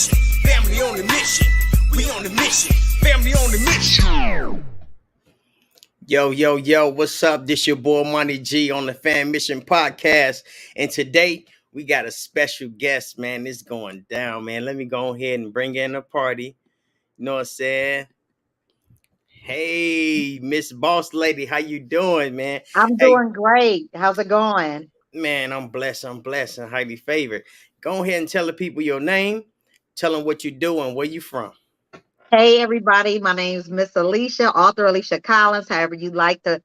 mission. Family on the mission. We on the mission. Family on the mission. Yo, what's up? This your boy Monty G on the Fan Mission Podcast. And today we got a special guest, man. It's going down, man. Let me go ahead and bring in the party. You know what I'm saying? Hey, Miss Boss Lady, how you doing, man? I'm Hey, doing great. How's it going? man, I'm blessed. I'm blessed and highly favored. Go ahead and tell the people your name. Tell them what you do and where you from. Hey everybody, my name is Miss Alicia, author Alicia Collins, however you like to,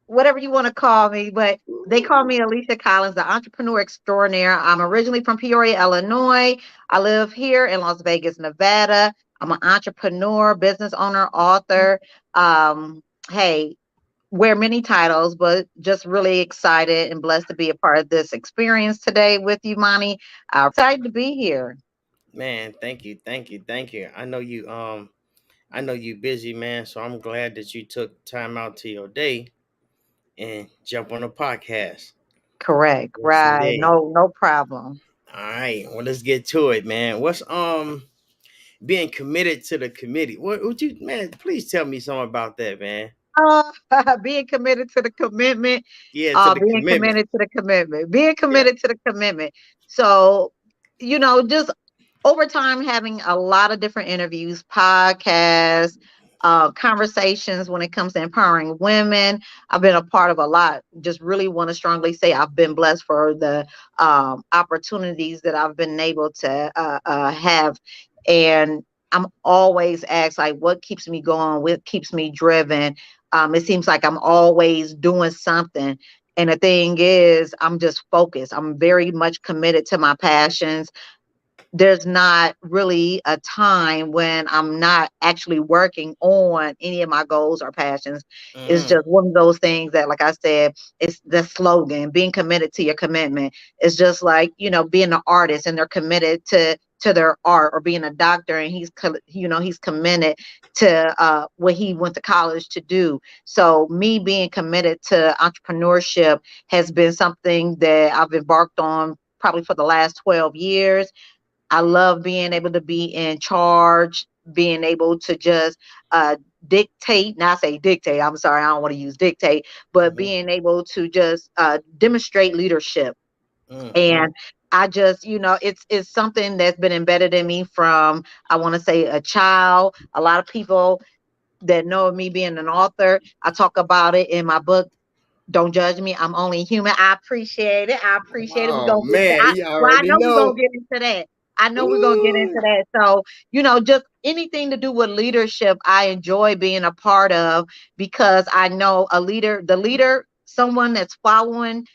whatever you want to call me, but they call me Alicia Collins, the entrepreneur extraordinaire. I'm originally from Peoria, Illinois. I live here in Las Vegas, Nevada. I'm an entrepreneur, business owner, author. Hey, wear many titles, but just really excited and blessed to be a part of this experience today with you, Monty. I'm excited to be here. Man, thank you. I know you busy, man, so I'm glad that you took time out to your day and jump on a podcast. Correct. Yes, Right. indeed. No problem. All right, well, let's get to it, man. What's being committed to the committee? What would you, man? Please tell me something about that, man. Uh, being committed to the commitment, Yeah, to the being commitment. committed to the commitment, being Yeah. committed to the commitment. So, just over time having a lot of different interviews, podcasts, conversations when it comes to empowering women. I've been a part of a lot. Just really want to strongly say I've been blessed for the opportunities that I've been able to have. And I'm always asked, like, what keeps me going? What keeps me driven? It seems like I'm always doing something. And the thing is, I'm just focused. I'm very much committed to my passions. There's not really a time when I'm not actually working on any of my goals or passions. It's Mm-hmm. just one of those things that, like I said, it's the slogan, being committed to your commitment. It's just like, being an artist and they're committed to their art, or being a doctor and he's committed to what he went to college to do. So me being committed to entrepreneurship has been something that I've embarked on probably for the last 12 years. I love being able to be in charge, being able to just dictate, not say dictate, I'm sorry, I don't want to use dictate, but Mm-hmm. being able to just demonstrate leadership. Mm-hmm. And I just, it's something that's been embedded in me from, I want to say, a child. A lot of people that know of me being an author, I talk about it in my book. Don't judge me. I'm only human. I appreciate it. I appreciate it. We're Oh gonna get to man, you I already know we're gonna know. get into that. I know we're gonna get into Ooh. that. So, just anything to do with leadership, I enjoy being a part of, because I know the leader, someone that's following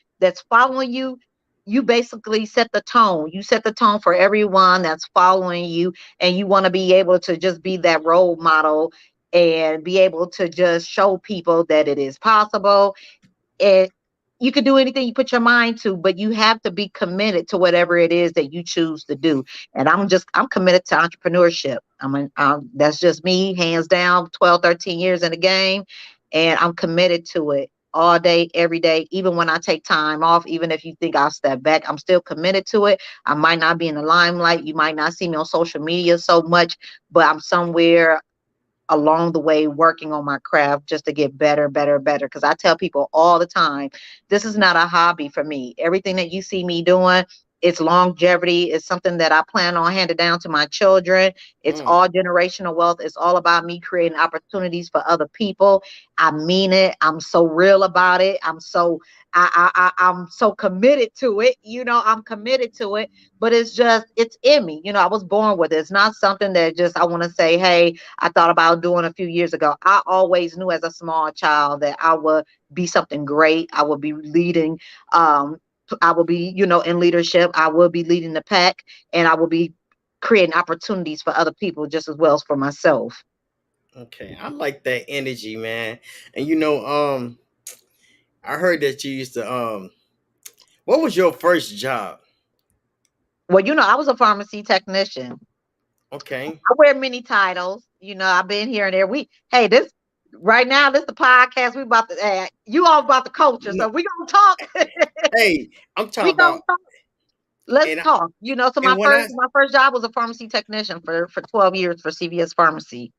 you, you basically set the tone. You set the tone for everyone that's following you, and you want to be able to just be that role model and be able to just show people that it is possible. It You can do anything you put your mind to, but you have to be committed to whatever it is that you choose to do. And I'm committed to entrepreneurship. That's just me, hands down. 12, 13 years in the game, and I'm committed to it all day, every day. Even when I take time off, even if you think I'll step back, I'm still committed to it. I might not be in the limelight. You might not see me on social media so much, but I'm somewhere along the way working on my craft just to get better, better, better. Because I tell people all the time, this is not a hobby for me. Everything that you see me doing, it's longevity. It's something that I plan on handing down to my children. It's Mm. all generational wealth. It's all about me creating opportunities for other people. I mean it. I'm so real about it. I'm so committed to it. I'm committed to it. But it's in me. I was born with it. It's not something that just I want to say, hey, I thought about doing a few years ago. I always knew as a small child that I would be something great. I would be leading. I will be, in leadership. I will be leading the pack, and I will be creating opportunities for other people just as well as for myself. Okay, I like that energy, man. And I heard that you used to what was your first job? Well, I was a pharmacy technician. Okay. I wear many titles. I've been here and there. Hey, this right now, this the podcast. We about to, you all about the culture, so we gonna talk. Hey, I'm we talking gonna about talk. Let's And I, talk. So and when I my first job was a pharmacy technician for 12 years for CVS Pharmacy.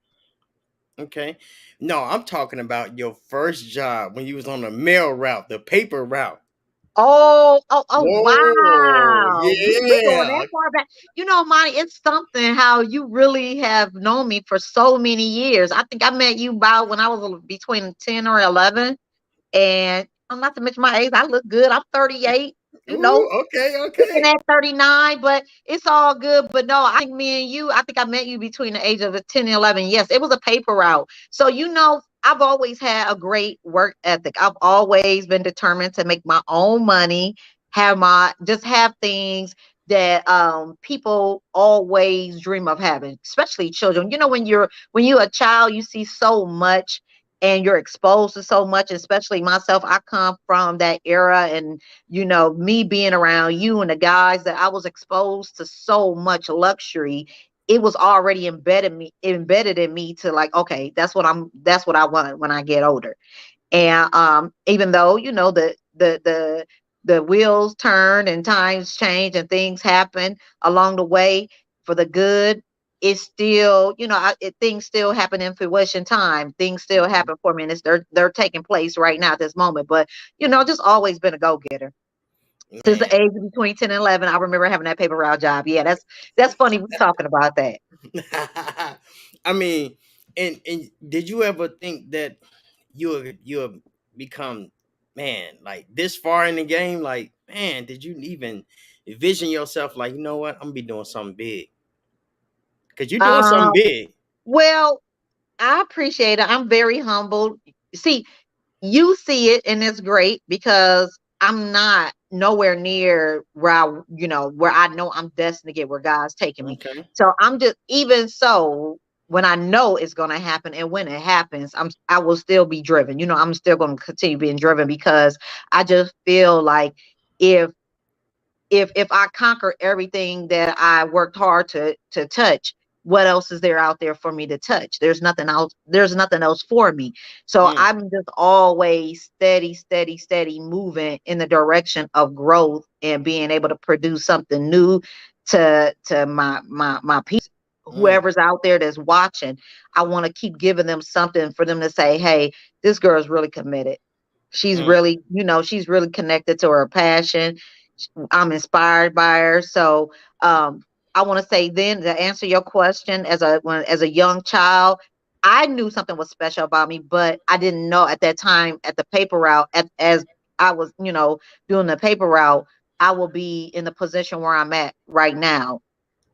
okay, no, I'm talking about your first job when you was on the mail route, the paper route. Oh, Whoa, wow. We going that yeah. far back. Monty, it's something how you really have known me for so many years. I think I met you about when I was between 10 or 11. And I'm not to mention my age. I look good. I'm 38. You know, Ooh, okay, looking okay. at 39, but it's all good. But no, I think me and you, I think I met you between the age of 10 and 11. Yes, it was a paper route. So, I've always had a great work ethic. I've always been determined to make my own money, just have things that people always dream of having, especially children. When you're a child, you see so much and you're exposed to so much, especially myself. I come from that era, and me being around you and the guys, that I was exposed to so much luxury. It was already embedded in me to, like, okay, that's what I want when I get older. And even though, the wheels turn and times change and things happen along the way for the good, it's still, things still happen in fruition time. Things still Mhm. happen for me, and they're taking place right now at this moment. But just always been a go-getter since the Man. age of between 10 and 11. I remember having that paper route job. Yeah, that's funny. We talking about that. I mean, and did you ever think that you become, man, like this far in the game? Like, man, did you even envision yourself like, you know what, I'm gonna be doing something big? Cause you're doing something Um, big. well, I appreciate it. I'm very humbled. See, you see it, and it's great because I'm not nowhere near where I know I'm destined to get, where God's taking me. Okay. So I'm just, even so, when I know it's going to happen and when it happens, I will still be driven. I'm still going to continue being driven because I just feel like if if I conquer everything that I worked hard to touch, what else is there out there for me to touch? There's nothing else. There's nothing else for me. So Mm, I'm just always steady, steady, steady moving in the direction of growth and being able to produce something new to my people, mm, whoever's out there that's watching. I want to keep giving them something for them to say, hey, this girl's really committed. She's mm, really, she's really connected to her passion. I'm inspired by her. So I want to say, then, to answer your question, as a young child, I knew something was special about me, but I didn't know at that time at the paper route, as I was, doing the paper route, I will be in the position where I'm at right now.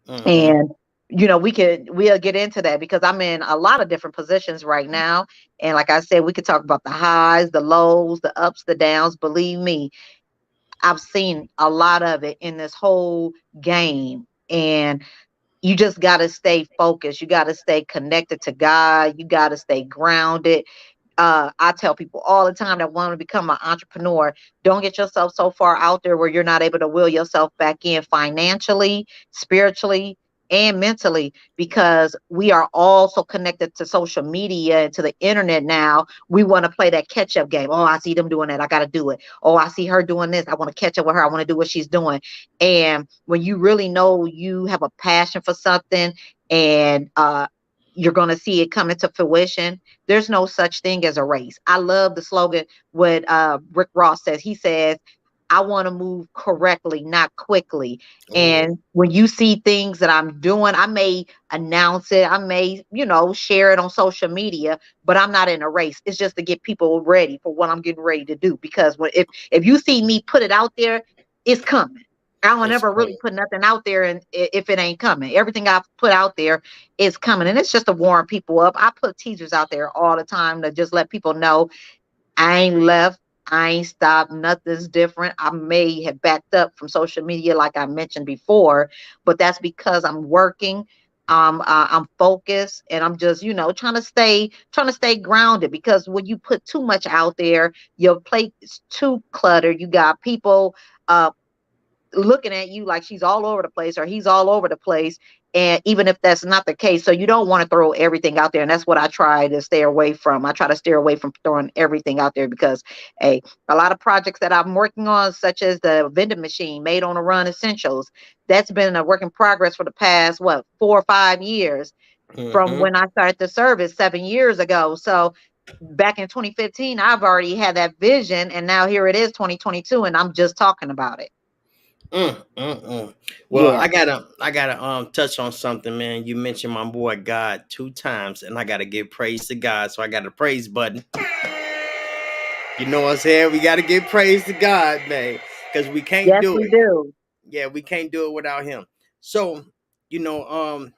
mm-hmm, And we'll get into that because I'm in a lot of different positions right now. And like I said, we could talk about the highs, the lows, the ups, the downs. Believe me, I've seen a lot of it in this whole game. And you just got to stay focused. You got to stay connected to God. You got to stay grounded. I tell people all the time that want to become an entrepreneur, don't get yourself so far out there where you're not able to will yourself back in financially, spiritually, and mentally, because we are all so connected to social media and to the internet now. We want to play that catch up game. Oh, I see them doing that. I got to do it. Oh, I see her doing this. I want to catch up with her. I want to do what she's doing. And when you really know you have a passion for something, and you're going to see it come into fruition, there's no such thing as a race. I love the slogan, what Rick Ross says. He says, I want to move correctly, not quickly. oh, And when you see things that I'm doing, I may announce it, I may, share it on social media, but I'm not in a race. It's just to get people ready for what I'm getting ready to do. Because if you see me put it out there, it's coming. I don't it's ever really coming. put nothing out there, and if it ain't coming, everything I've put out there is coming. And it's just to warm people up. I put teasers out there all the time to just let people know I ain't left. I ain't stopped. Nothing's different. I may have backed up from social media, like I mentioned before, but that's because I'm working. I'm focused, and I'm just, trying to stay grounded. Because when you put too much out there, your plate is too cluttered. You got people uh looking at you like she's all over the place or he's all over the place. And even if that's not the case, so you don't want to throw everything out there. And that's what I try to stay away from. I try to steer away from throwing everything out there because, hey, a lot of projects that I'm working on, such as the vending machine made on the run essentials, that's been a work in progress for the past, what, 4 or 5 years from Mm-hmm. when I started the service 7 years ago. So back in 2015, I've already had that vision. And now here it is, 2022, and I'm just talking about it. Well, Yeah. I gotta touch on something, man. You mentioned my boy God 2 times, and I gotta give praise to God. So I got a praise button. You know what I'm saying? We gotta give praise to God, man, because we can't Yes, do we it. do. Yeah, we can't do it without him. So, you know,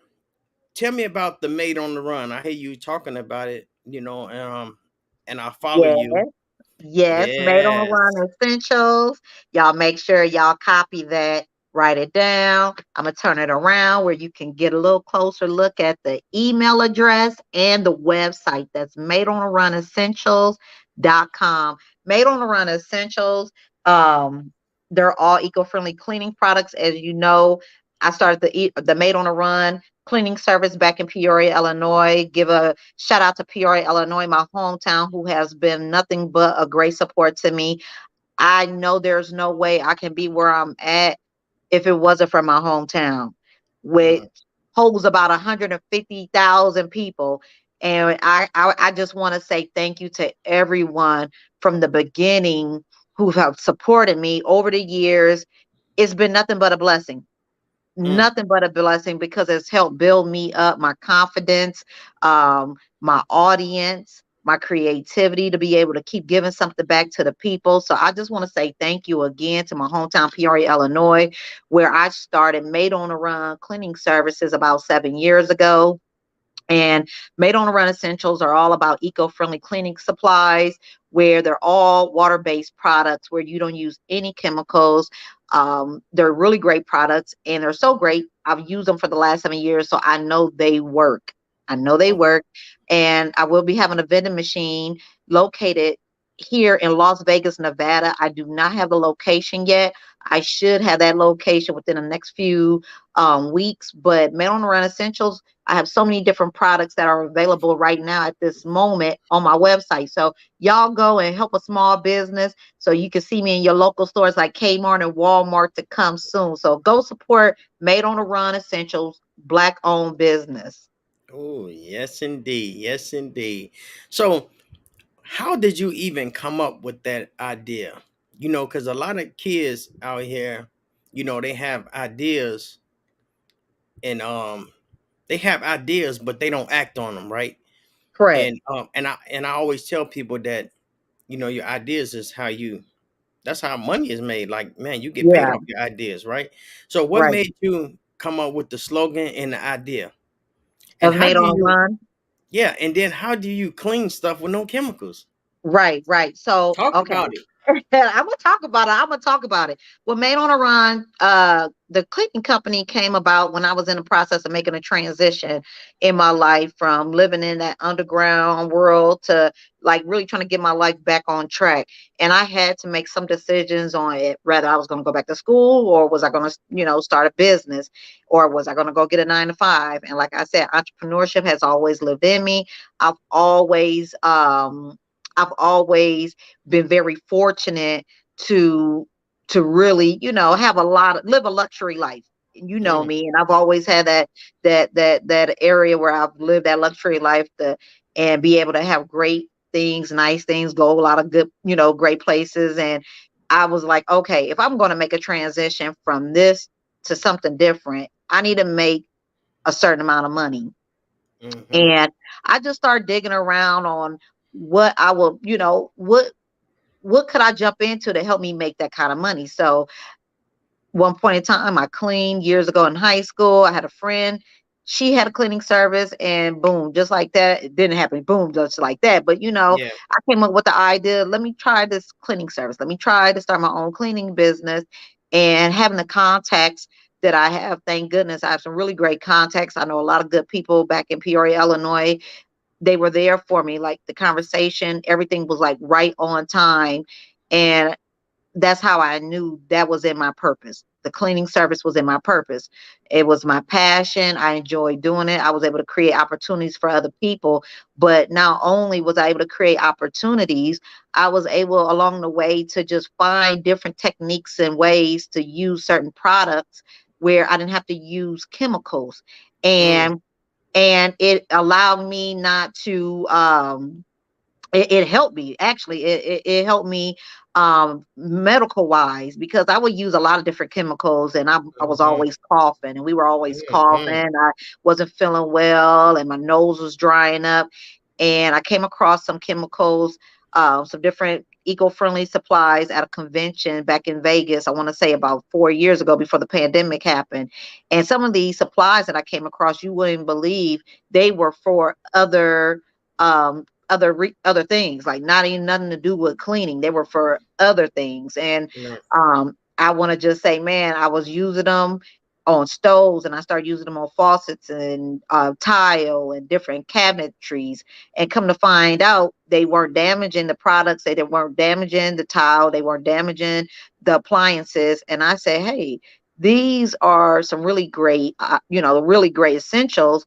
tell me about the Made on the Run. I hear you talking about it, and I follow Yes. you. Yes, made on the Yes. run essentials. Y'all make sure y'all copy that, write it down. I'm gonna turn it around where you can get a little closer look at the email address and the website. That's made on the run essentials.com. Made on the run essentials. Um, they're all eco-friendly cleaning products. As you know, I started the Made on the Run cleaning service back in Peoria, Illinois. Give a shout out to Peoria, Illinois, my hometown, who has been nothing but a great support to me. I know there's no way I can be where I'm at if it wasn't for my hometown, which Mm, holds about 150,000 people. And I just want to say thank you to everyone from the beginning who have supported me over the years. It's been nothing but a blessing, mm, nothing but a blessing, because it's helped build me up, my confidence, my audience, my creativity to be able to keep giving something back to the people. So I just want to say thank you again to my hometown, Peoria, Illinois, where I started Made on the Run cleaning services about 7 years ago. And Made on the Run Essentials are all about eco-friendly cleaning supplies, where they're all water-based products where you don't use any chemicals. They're really great products, and they're so great. I've used them for the last 7 years, so I know they work. I know they oh, work. And I will be having a vending machine located here in Las Vegas, Nevada. I do not have the location yet. I should have that location within the next few weeks. But Made on the Run Essentials, I have so many different products that are available right now at this moment on my website. So y'all go and help a small business so you can see me in your local stores like Kmart and Walmart to come soon. So go support Made on the Run Essentials, Black owned business. oh, yes, indeed. Yes, indeed. So, how did you even come up with that idea? Because a lot of kids out here, they have ideas and they have ideas, but they don't act on them, right? Correct. And I always tell people that your ideas is how you that's how money is made. Like, man, you get paid Yeah. off your ideas, right? So what Right. made you come up with the slogan and the idea? And Of how Made do on the you Run. yeah, and then how do you clean stuff with no chemicals? Right, right. So, Talk okay. about it. I'm gonna talk about it. I'm gonna talk about it. Well, Made on a Run, the cleaning company came about when I was in the process of making a transition in my life from living in that underground world to like really trying to get my life back on track. And I had to make some decisions on it, whether I was gonna go back to school or was I gonna, start a business, or was I gonna go get a 9 to 5. And like I said, entrepreneurship has always lived in me. I've always I've always been very fortunate to really, have live a luxury life. You know Mm, me, and I've always had that area where I've lived that luxury life and be able to have great things, nice things, go a lot of good, great places. And I was like, okay, if I'm going to make a transition from this to something different, I need to make a certain amount of money. mm-hmm, And I just started digging around on what I will, what could I jump into to help me make that kind of money? So one point in time, I cleaned years ago in high school. I had a friend. She had a cleaning service, and boom, just like that, it didn't happen. Boom, just like that. But yeah. I came up with the idea. Let me try this cleaning service. Let me try to start my own cleaning business, and having the contacts that I have. Thank goodness, I have some really great contacts. I know a lot of good people back in Peoria, Illinois. They were there for me. Like the conversation, everything was like right on time, and that's how I knew that was in my purpose. The cleaning service was in my purpose. It was my passion. I enjoyed doing it. I was able to create opportunities for other people. But not only was I able to create opportunities, I was able along the way to just find different techniques and ways to use certain products where I didn't have to use chemicals. Mm, And it allowed me not to it helped me actually. It helped me medical wise, because I would use a lot of different chemicals, and I was mhm, always coughing, and we were always coughing. mhm, I wasn't feeling well, and my nose was drying up. And I came across some chemicals, some different eco-friendly supplies at a convention back in Vegas. I want to say about 4 years ago, before the pandemic happened. And some of these supplies that I came across, you wouldn't believe, they were for other things, like not even nothing to do with cleaning. They were for other things. And mm, I want to just say, man, I was using them on stoves, and I started using them on faucets and tile and different cabinetries. And come to find out, they weren't damaging the products, they weren't damaging the tile, they weren't damaging the appliances. And I say, hey, these are some really great, really great essentials.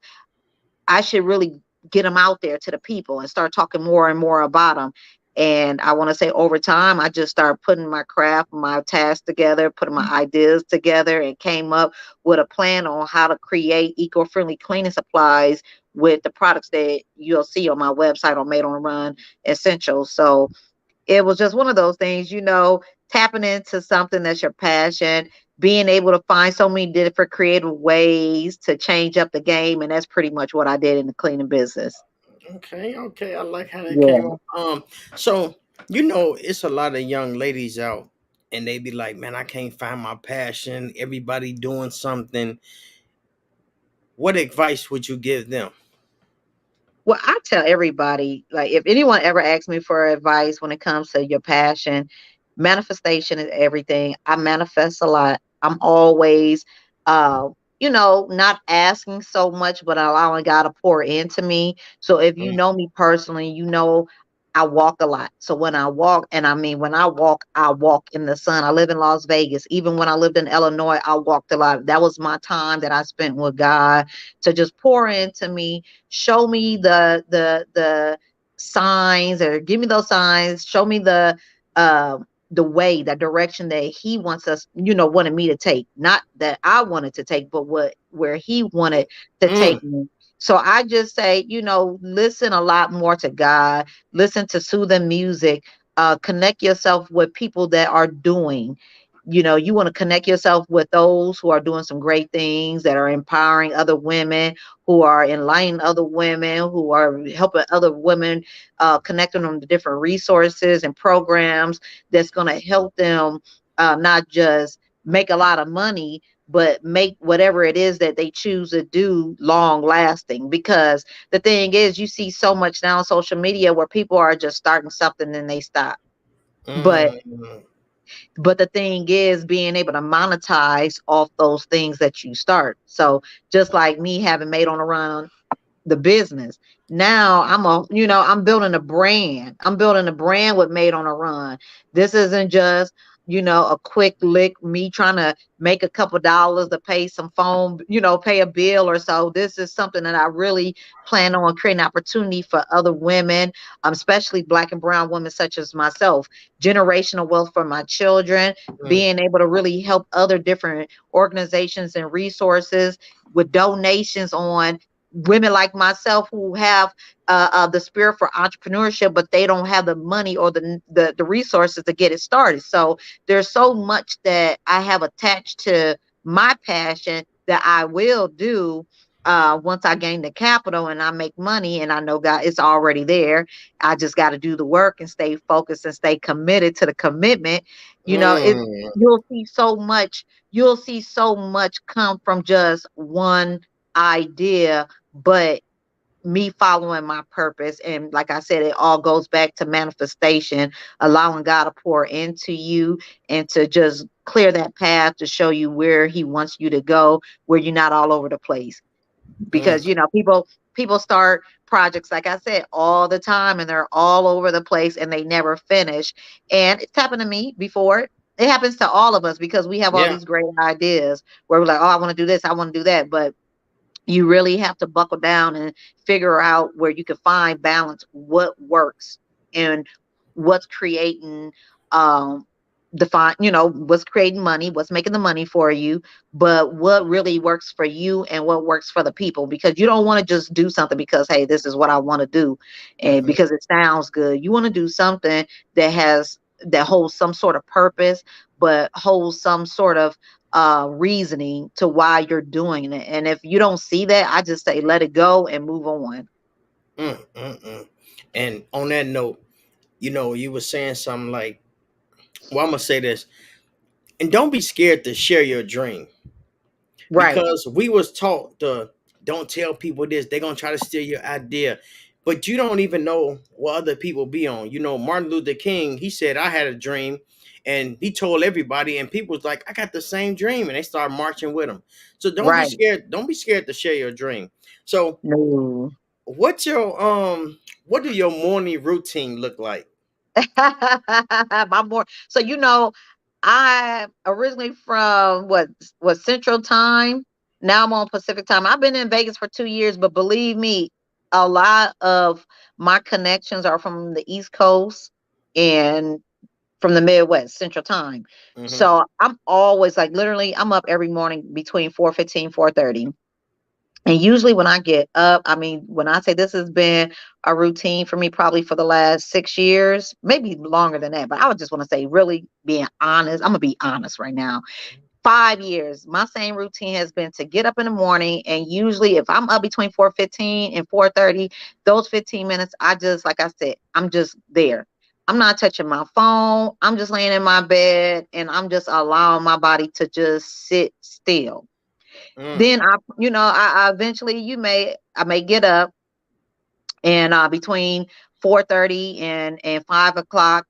I should really get them out there to the people and start talking more and more about them. And I want to say, over time, I just started putting my craft, my tasks together, putting my ideas together, and came up with a plan on how to create eco-friendly cleaning supplies with the products that you'll see on my website on Made on Run Essentials. So it was just one of those things, tapping into something that's your passion, being able to find so many different creative ways to change up the game. And that's pretty much what I did in the cleaning business. okay, okay. I like how that came Yeah. up. So it's a lot of young ladies out, and they be like, "Man, I can't find my passion. Everybody doing something." What advice would you give them? Well, I tell everybody, like, if anyone ever asks me for advice when it comes to your passion, manifestation is everything. I manifest a lot. I'm always, uh, not asking so much, but allowing God to pour into me. So if you Mm, know me personally, I walk a lot. So when I walk, and I mean, when I walk in the sun. I live in Las Vegas. Even when I lived in Illinois, I walked a lot. That was my time that I spent with God to just pour into me, show me the signs, or give me those signs, show me uh the way, the direction that he wants us, wanted me to take, not that I wanted to take, but where he wanted to mm, take me. So I just say, listen a lot more to God, listen to soothing music, connect yourself with people that are doing. You want to connect yourself with those who are doing some great things, that are empowering other women, who are enlightening other women, who are helping other women, connecting them to different resources and programs that's going to help them, not just make a lot of money, but make whatever it is that they choose to do long lasting. Because the thing is, you see so much now on social media where people are just starting something and they stop. But mm, the thing is, being able to monetize off those things that you start. So just like me having Made on the Run, the business. Now I'm building a brand. I'm building a brand with Made on a Run. This isn't just, a quick lick, me trying to make a couple dollars to pay some phone, pay a bill or so. This is something that I really plan on creating opportunity for other women, especially Black and brown women such as myself, generational wealth for my children, mm, being able to really help other different organizations and resources with donations on women like myself who have the spirit for entrepreneurship, but they don't have the money or the resources to get it started. So there's so much that I have attached to my passion that I will do once I gain the capital and I make money, and I know God, it's already there. I just got to do the work and stay focused and stay committed to the commitment. It mm, you'll see so much come from just one idea, but me following my purpose. And like I said, it all goes back to manifestation, allowing God to pour into you and to just clear that path to show you where he wants you to go, where you're not all over the place. mm. Because people start projects, like I said, all the time, and they're all over the place and they never finish. And it's happened to me before, It happens to all of us because we have all Yeah. these great ideas where we're like, oh, I want to do this, I want to do that. But you really have to buckle down and figure out where you can find balance, what works and what's creating um define, what's creating money, what's making the money for you, but what really works for you and what works for the people, because you don't want to just do something because, hey, this is what I want to do, and Hmm. because it sounds good. You want to do something that holds some sort of purpose, but holds some sort of reasoning to why you're doing it. And if you don't see that, I just say let it go and move on. Mm. And on that note, you were saying something like, well, I'm gonna say this, and don't be scared to share your dream, Right, because we was taught to don't tell people this, they're gonna try to steal your idea. But you don't even know what other people be on. Martin Luther King, he said, I had a dream, and he told everybody, and people was like, I got the same dream, and they started marching with him. So right. don't be scared to share your dream. So No. what do your morning routine look like? My more so I originally from what Central Time. Now I'm on Pacific Time. I've been in Vegas for 2 years, but believe me, a lot of my connections are from the East Coast and from the Midwest, Central Time. Hmm. So I'm always like literally I'm up every morning between 4:15, 4:30. And usually when I get up, I mean, when I say this has been a routine for me probably for the last 6 years, maybe longer than that, but I would just want to say, really being honest, I'm gonna be honest right now. 5 years, my same routine has been to get up in the morning, and usually if I'm up between 4:15 and 4:30, those 15 minutes, I just, like I said, I'm just there. I'm not touching my phone. I'm just laying in my bed and I'm just allowing my body to just sit still. Mm, Then I eventually I may get up, and between 4:30 and 5 o'clock,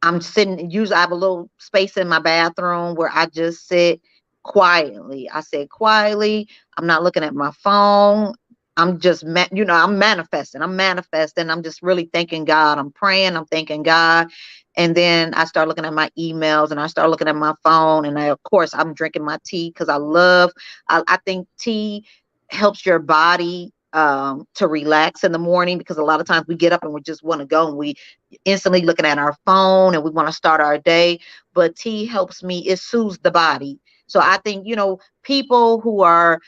I'm sitting. Usually, I have a little space in my bathroom where I just sit quietly. I sit quietly. I'm not looking at my phone. I'm just, I'm manifesting. I'm manifesting. I'm just really thanking God. I'm praying. I'm thanking God. And then I start looking at my emails and I start looking at my phone. And of course, I'm drinking my tea because I think tea helps your body to relax in the morning, because a lot of times we get up and we just want to go and we instantly looking at our phone and we want to start our day. But tea helps me, it soothes the body. So I think, people who are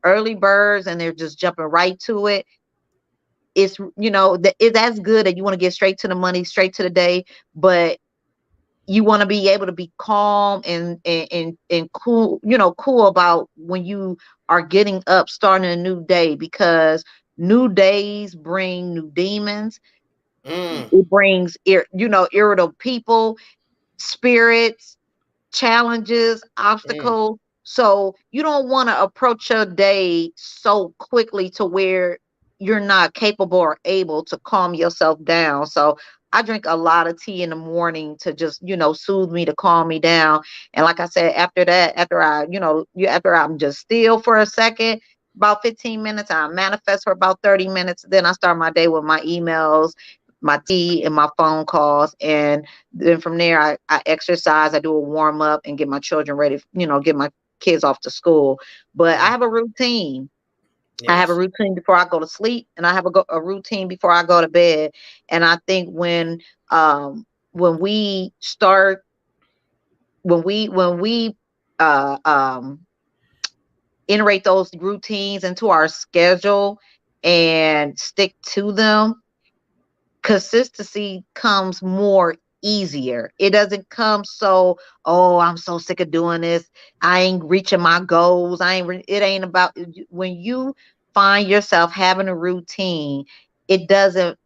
early birds and they're just jumping right to it, that's good, and you want to get straight to the money, straight to the day. But you want to be able to be calm and cool, cool about when you are getting up, starting a new day, because new days bring new demons. mm, It brings irritable people, spirits, challenges, mm, obstacles. So you don't want to approach your day so quickly to where you're not capable or able to calm yourself down. So I drink a lot of tea in the morning to just, soothe me, to calm me down. And like I said, after that, after I'm just still for a second, about 15 minutes, I manifest for about 30 minutes. Then I start my day with my emails, my tea, and my phone calls. And then from there, I exercise, I do a warm up and get my children ready, get my kids off to school. But I mm. have a routine. I have a Yes. routine before I go to sleep, and I have a routine before I go to bed. And I think when we start, when we uh, um, iterate those routines into our schedule and stick to them, consistency comes more easier. It doesn't come so, oh, I'm so sick of doing this. I ain't reaching my goals. It ain't about when you find yourself having a routine, it doesn't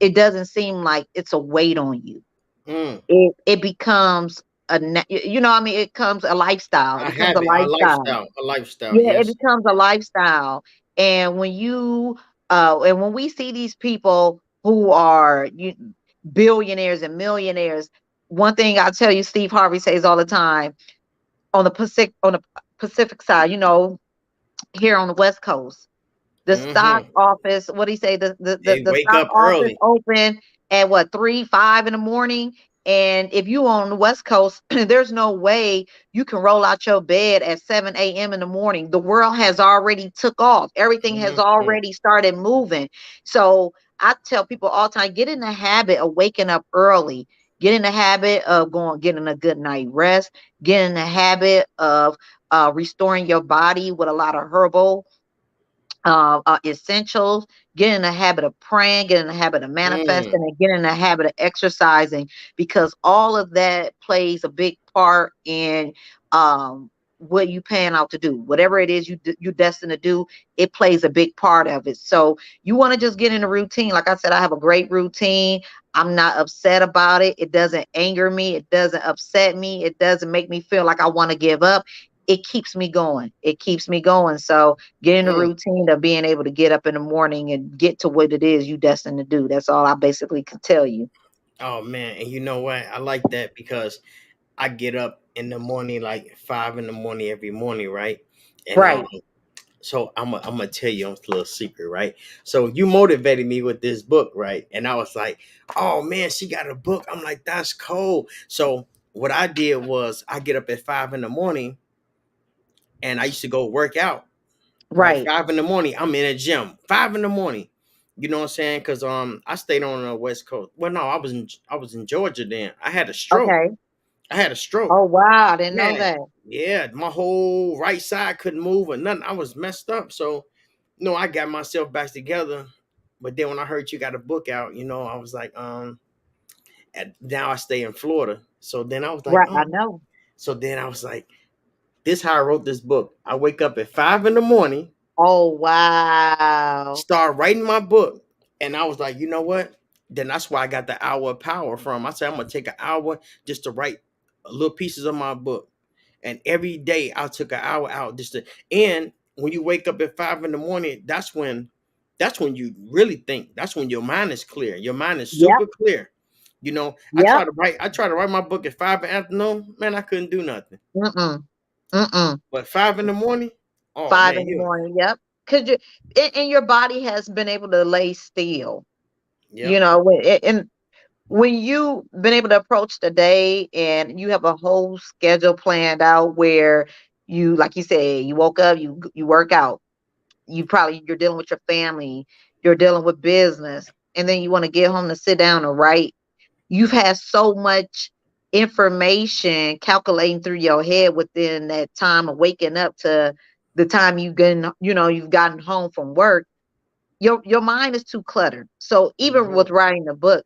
it doesn't seem like it's a weight on you. Mm. It becomes I mean, it becomes a lifestyle. It A becomes a habit, a lifestyle. lifestyle, a lifestyle. Yeah, it Yes. becomes a lifestyle. And when we see these people who are billionaires and millionaires, one thing I tell you, Steve Harvey says all the time, on the Pacific side, here on the West Coast, the stock Hmm. office, what do you say? The, the, the, They the wake stock up office early. open at what, 3, 5 in the morning, And if you on the West Coast, there's no way you can roll out your bed at 7 a.m. in the morning. The world has already took off. Everything has Mhm. already started moving. So I tell people all the time, get in the habit of waking up early. Get in the habit of getting a good night rest. Get in the habit of restoring your body with a lot of herbal essentials. Get in the habit of praying, get in the habit of Mm. manifesting, and get in the habit of exercising, because all of that plays a big part in what you pan out to do. Whatever it is you're destined to do, it plays a big part of it. So you want to just get in a routine. Like I said, I have a great routine. I'm not upset about it. It doesn't anger me. It doesn't upset me. It doesn't make me feel like I want to give up. It keeps me going. It keeps me going. So get in the Mm. routine of being able to get up in the morning and get to what it is you destined to do. That's all I basically can tell you. Oh man, and you know what? I like that because I get up in the morning like 5 in the morning every morning, right? And Right. so I'm gonna tell you a little secret, right? So you motivated me with this book, right? And I was like, oh man, she got a book. I'm like, that's cool. So what I did was I get up at 5 in the morning and I used to go work out. Right, Right. 5 in the morning, I'm in a gym. 5 in the morning. You know what I'm saying? Cause I stayed on the West Coast. Well, no, I was in Georgia then. I had a stroke. Okay. I had a stroke. Oh wow, I didn't know Yeah, that. yeah. My whole right side couldn't move or nothing. I was messed up. So, I got myself back together. But then when I heard you got a book out, I was like, now I stay in Florida. So then I was like, Right. I know. so then I was like, this how I wrote this book. I wake up at 5 in the morning, Oh wow. start writing my book, and I was like, you know what? Then that's why I got the hour of power from. I said I'm gonna take an hour just to write little pieces of my book. And every day I took an hour out just to. And when you wake up at 5 in the morning, that's when you really think. That's when your mind is clear. Your mind is Yep. super clear. I try Yep. to write. I try to write my book at 5 in the afternoon. Man, I couldn't do nothing. Mm-mm. Mm-mm. But 5 in the morning, oh 5 man, in the morning. Yep. Cause and your body has been able to lay still. You yep, know, and when you been able to approach the day and you have a whole schedule planned out where you, like you said, you woke up, you work out, you're dealing with your family, you're dealing with business, and then you want to get home to sit down and write. You've had so much information calculating through your head within that time of waking up to the time you've gotten home from work. Your mind is too cluttered. So even hmm with writing the book,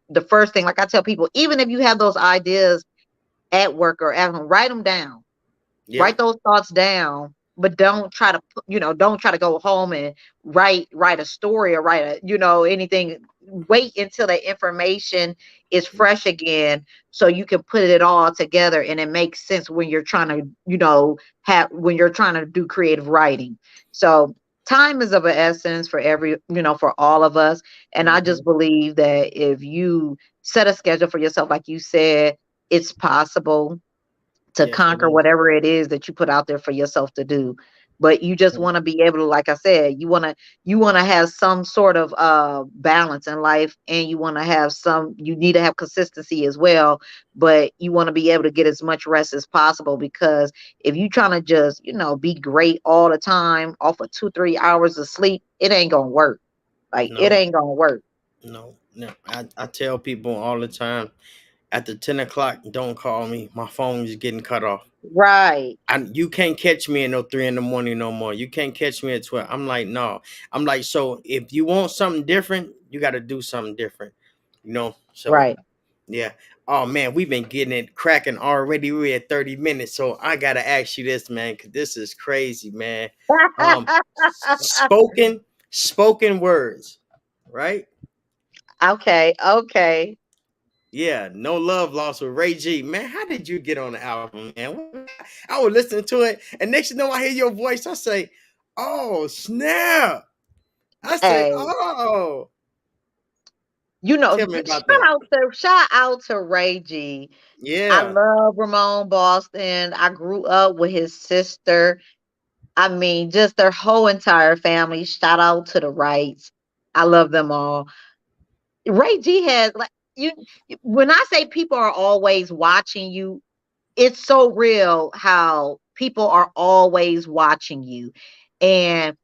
the first thing, like I tell people, even if you have those ideas at work or at home, write them down. Write yep, those thoughts down, but don't try to don't try to go home and write a story or write anything. Wait until the information is fresh again, so you can put it all together and it makes sense when you're trying to have when you're trying to do creative writing. So time is of an essence for for all of us. And I just hmm believe that if you set a schedule for yourself, like you said, it's possible to yes, it conquer is. whatever it is that you put out there for yourself to do. But you just want to be able to, like I said, you want to have some sort of balance in life, and you need to have consistency as well. But you want to be able to get as much rest as possible, because if you trying to just be great all the time off of 2-3 hours of sleep, it ain't gonna work. Like, it No, ain't gonna work. no, no. I tell people all the time, after 10 o'clock, don't call me. My phone is getting cut off. Right. You can't catch me at no 3 in the morning no more. You can't catch me at 12. I'm like, no. I'm like, so if you want something different, you got to do something different. So Right. yeah. Oh man, we've been getting it cracking already. We're at 30 minutes. So I gotta ask you this, man, because this is crazy, man. Um spoken words, right? Okay. Okay. Yeah, no love lost with Ray G. Man, how did you get on the album, man? I was listening to it, and next you know, I hear your voice. I say, "Oh snap!" I say, Hey, "Oh." Tell me about shout that. out to shout out to Ray G. I Yeah. love Ramon Boston. I grew up with his sister. I mean, just their whole entire family. Shout out to the Wrights. I love them all. Ray G has like you when I say people are always watching you, it's so real how people are always watching you. And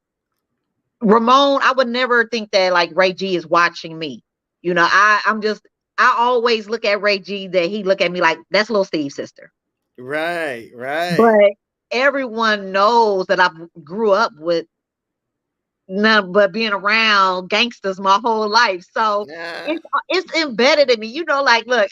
Ramon, I would never think that like Ray G is watching me. I'm just I always look at Ray G that he look at me like that's little Steve's sister. Right, right. But everyone knows that I grew up with none but being around gangsters my whole life. So Nah. it's embedded in me. Like, look,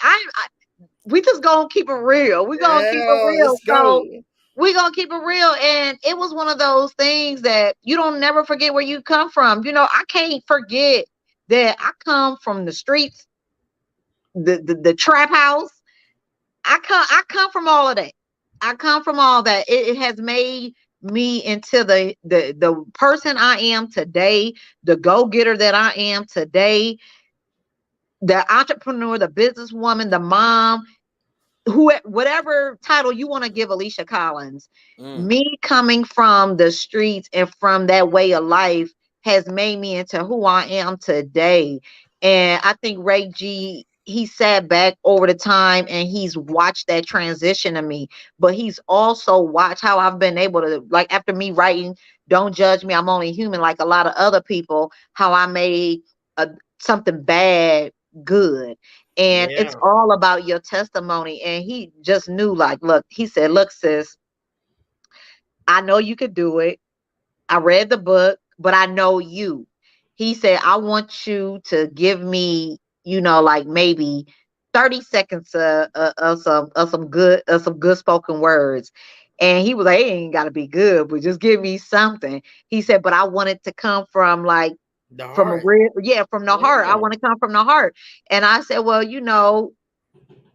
we just gonna keep it real. We gonna keep it Yeah, real. let's go. So we gonna keep it real. And it was one of those things that you don't never forget where you come from. I can't forget that I come from the streets, the trap house. I come from all of that. I come from all that. It has made me into the person I am today, the go-getter that I am today, the entrepreneur, the businesswoman, the mom, whatever title you want to give Alicia Collins. Mm. Me coming from the streets and from that way of life has made me into who I am today. And I think Ray G, he sat back over the time and he's watched that transition of me, but he's also watched how I've been able to, like, after me writing Don't Judge Me, I'm Only Human, like a lot of other people, how I made a, something bad good. And it's Yeah. all about your testimony. And he just knew, like, look, he said, look, sis, I know you could do it. I read the book, but I know you. He said, I want you to give me, like maybe 30 seconds of some good spoken words. And he was like, it ain't gotta be good, but just give me something. He said, but I want it to come from like The from a heart. real, yeah, from the heart. I Yeah. want to come from the heart. And I said, well,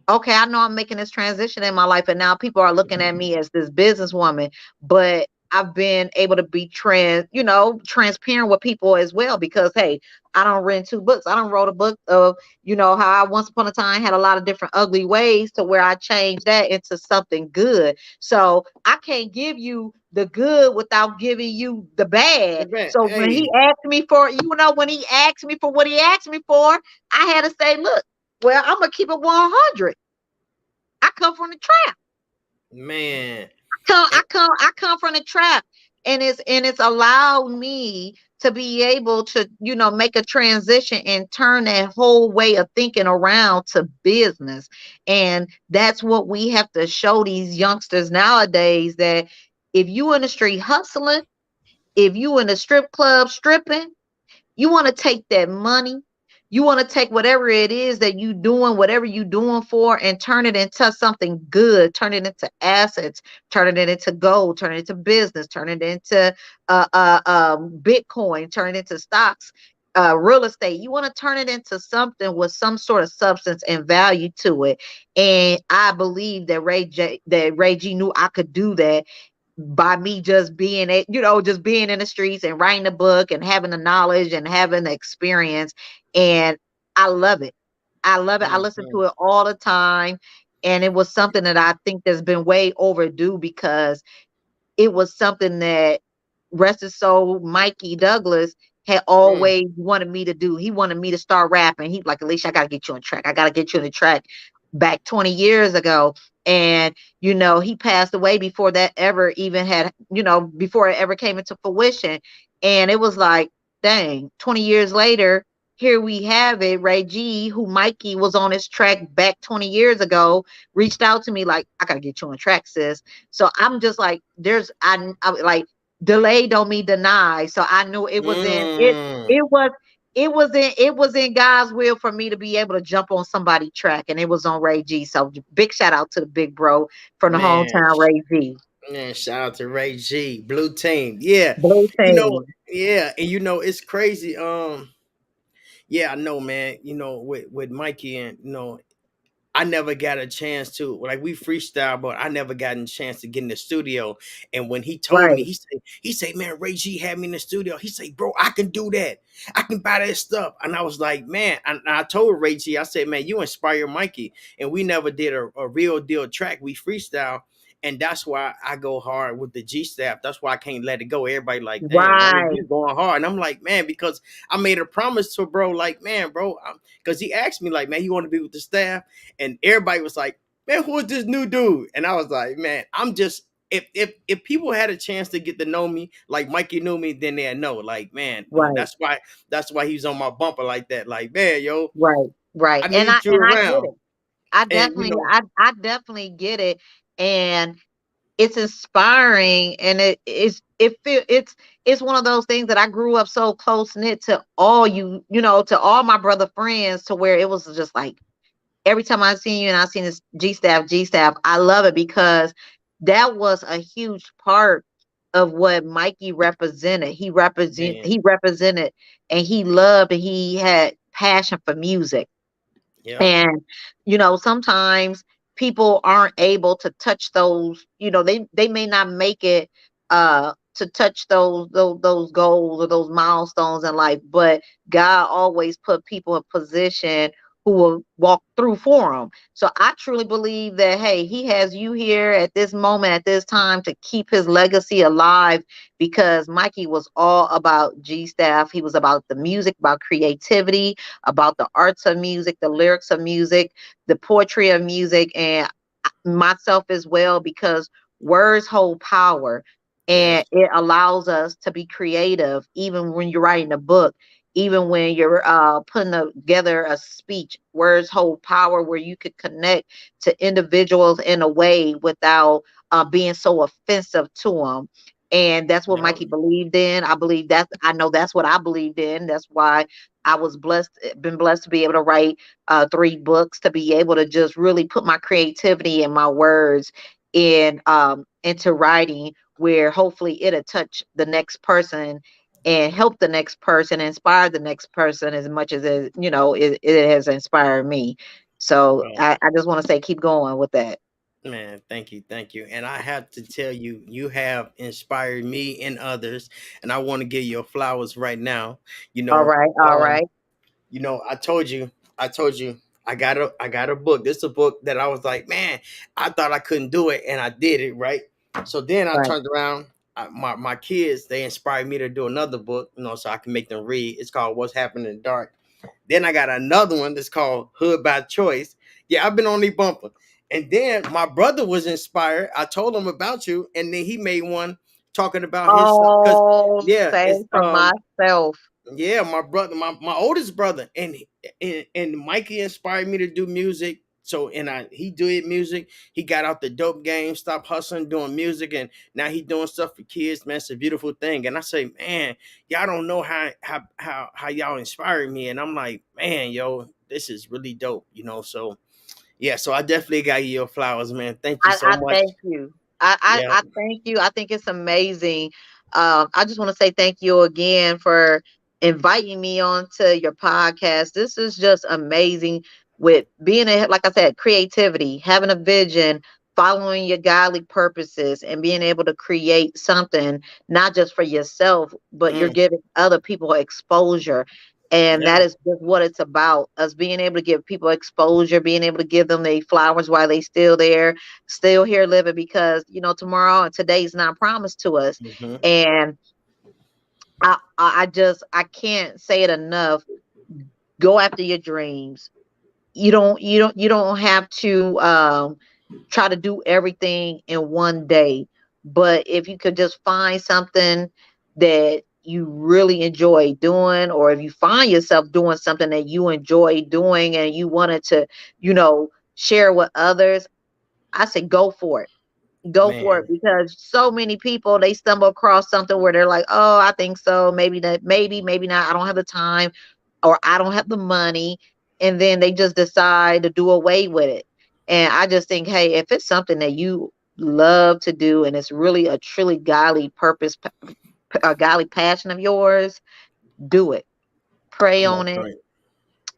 okay, I know I'm making this transition in my life, and now people are looking at me as this businesswoman, but I've been able to be transparent with people as well because hey, I don't read two books. I don't wrote a book of, how I once upon a time had a lot of different ugly ways to where I changed that into something good. So I can't give you the good without giving you the The bad. back. So Hey, when he asked me for what he asked me for, I had to say, look, well, I'm gonna keep it 100. I come from the trap. man. Come, And, I come from the trap, and it's allowed me to be able to, make a transition and turn that whole way of thinking around to business. And that's what we have to show these youngsters nowadays that if you in the street hustling, if you in the strip club stripping, you want to take that money. You want to take whatever it is that you doing, whatever you doing for, and turn it into something good. Turn it into assets. Turn it into gold. Turn it into business. Turn it into Bitcoin. Turn it into stocks, real estate. You want to turn it into something with some sort of substance and value to it. And I believe that Ray G knew I could do that by me just being in the streets and writing a book and having the knowledge and having the experience. And I love it. I love it. I listen mhm. to it all the time. And it was something that I think that's been way overdue because it was something that rest his soul, Mikey Douglas had Mm. always wanted me to do. He wanted me to start rapping. He like, Alicia, I gotta get you on track. I gotta get you on the track back 20 years ago. And he passed away before that ever even had, before it ever came into fruition. And it was like, dang, 20 years later, here we have it. Ray G, who Mikey was on his track back 20 years ago, reached out to me like, I gotta get you on track, sis. So I'm just like, I like delay don't mean deny. So I knew it was in it. Mm. It was in God's will for me to be able to jump on somebody track, and it was on Ray G. So big shout out to the big bro from the Man, hometown Ray G. man, shout out to Ray G, Blue Team. Yeah, Blue you know, team. yeah, and it's crazy. Yeah, I know, man. With Mikey and I never got a chance to like we freestyle, but I never got a chance to get in the studio. And when he told me, Right. he said, man, Ray G had me in the studio. He said, bro, I can do that. I can buy that stuff. And I was like, man, and I told Ray G, I said, man, you inspire Mikey. And we never did a real deal track. We freestyle. And that's why I go hard with the G staff. That's why I can't let it go. Everybody like, damn, man, Right, you going hard. And I'm like, man, because I made a promise to bro, like, man, bro, because he asked me, like, man, you want to be with the staff? And everybody was like, man, who is this new dude? And I was like, man, I'm just, if people had a chance to get to know me like Mikey knew me, then they'd know. Like, man, right, that's why he was on my bumper like that. Like, man, yo, right, right. I And need you I get around. it. I And definitely I definitely get it. And it's inspiring, and it's one of those things that I grew up so close knit to all to all my brother friends, to where it was just like every time I seen you and I seen this G staff, I love it because that was a huge part of what Mikey represented. man, He represented, and he loved, and he had passion for music. yep, And sometimes people aren't able to touch those, they may not make it to touch those goals or those milestones in life, but God always put people in position who will walk through for them. So I truly believe that, hey, he has you here at this moment, at this time, to keep his legacy alive, because Mikey was all about G staff. He was about the music, about creativity, about the arts of music, the lyrics of music, the poetry of music, and myself as well, because words hold power, and yes, it allows us to be creative even when you're writing a book, even when you're putting together a speech. Words hold power, where you could connect to individuals in a way without being so offensive to them. And that's what yep, Mikey believed in. I know that's what I believed in. That's why I was been blessed to be able to write 3 books, to be able to just really put my creativity and my words into writing, where hopefully it'll touch the next person and help the next person, inspire the next person as much as it has inspired me. So well, I just want to say, keep going with that. man, thank you. And I have to tell you, you have inspired me and others, and I want to give you flowers right now. You All know, right, all um, right, I told you, I got a book. This is a book that I was like, man, I thought I couldn't do it, and I did it, right? So then I right. turned around. My kids, they inspired me to do another book, so I can make them read. It's called What's Happening in the Dark. Then I got another one that's called Hood by Choice. Yeah, I've been on the bumper. And then my brother was inspired. I told him about you, and then he made one talking about his, because Oh, yeah, it's say for myself. yeah, my brother, my oldest brother, and Mikey inspired me to do music. So he did music. He got out the dope game, stopped hustling, doing music, and now he doing stuff for kids. Man, it's a beautiful thing. And I say, man, y'all don't know how y'all inspired me. And I'm like, man, yo, this is really dope. So yeah, so I definitely got you your flowers, man. Thank you so I much. thank you. I, I, Yeah, I thank you. I think it's amazing. I just want to say thank you again for inviting me on to your podcast. This is just amazing, with being like I said, creativity, having a vision, following your godly purposes, and being able to create something, not just for yourself, but you're mm, giving other people exposure. And yeah, that is just what it's about, us being able to give people exposure, being able to give them their flowers while they still there, still here living, because tomorrow and today's not promised to us. hmm, And I can't say it enough. Go after your dreams. You don't have to try to do everything in one day. But if you could just find something that you really enjoy doing, or if you find yourself doing something that you enjoy doing and you wanted to you know share with others, I say go for it. Go for it, man, because so many people, they stumble across something where they're like, oh, I think so, maybe that, maybe not, I don't have the time, or I don't have the money, and then they just decide to do away with it. And I just think, hey, if it's something that you love to do, and it's really a truly godly purpose, a godly passion of yours, do it. Pray on that's it. right.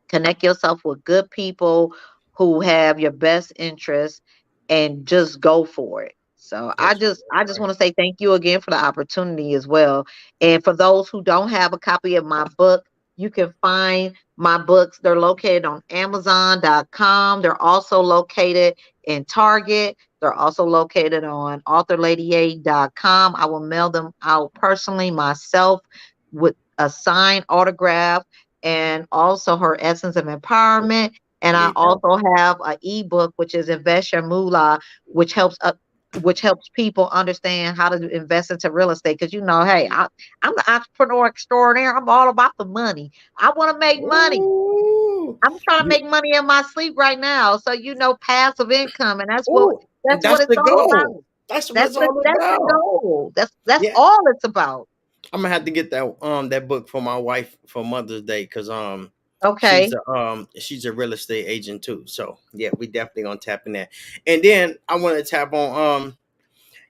Connect yourself with good people who have your best interests, and just go for it. So i That's just i just right. want to say thank you again for the opportunity as well. And for those who don't have a copy of my book, you can find my books. They're located on Amazon.com. They're also located in Target. They're also located on authorlady.com. I will mail them out personally myself with a signed autograph and also her Essence of Empowerment. And There I you go. also have an ebook, which is Invest Your Moolah, which helps which helps people understand how to invest into real estate. Because hey, I'm the entrepreneur extraordinaire. I'm all about the money. I want to make money. Ooh, I'm trying to you, make money in my sleep right now. So passive income, and ooh, and that's what that's it's the all goal. about. That's what it's all That's the about. goal. That's Yeah, all it's about. I'm gonna have to get that book for my wife for Mother's Day because Okay. she's a real estate agent too. So yeah, we definitely gonna tap in that. And then I want to tap on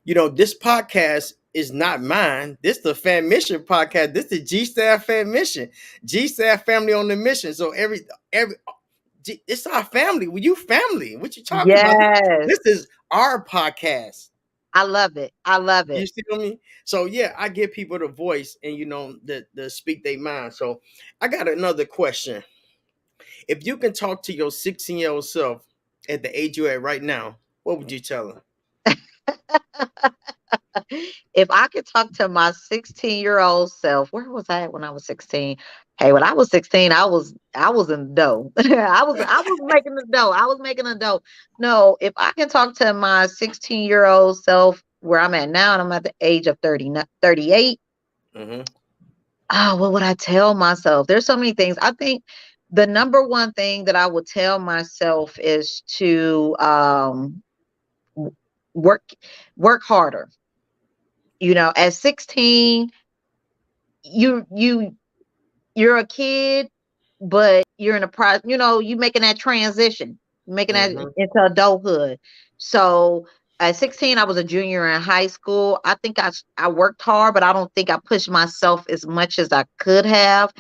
this podcast is not mine. This the Fan Mission podcast. This the G Staff Fan Mission. G Staff family on the mission. So every it's our family. Well, you family. What you talking about? Yes. This is our podcast. I love it. I love You it. see what I mean? So yeah, I give people the voice and the speak their mind. So I got another question. If you can talk to your 16-year-old self at the age you're at right now, what would you tell her? If I could talk to my 16-year-old self, where was I at when I was 16? Hey, when I was 16, I was in the dough. I was making the dough. I was making the dough. No, if I can talk to my 16-year-old self where I'm at now, and I'm at the age of 30, 38. Mm-hmm. What would I tell myself? There's so many things. I think the number one thing that I would tell myself is to w- work work harder. At 16, you're a kid, but you're in a you making that transition, making that Mm-hmm. into adulthood. So at 16, I was a junior in high school. I think I worked hard, but I don't think I pushed myself as much as I could have.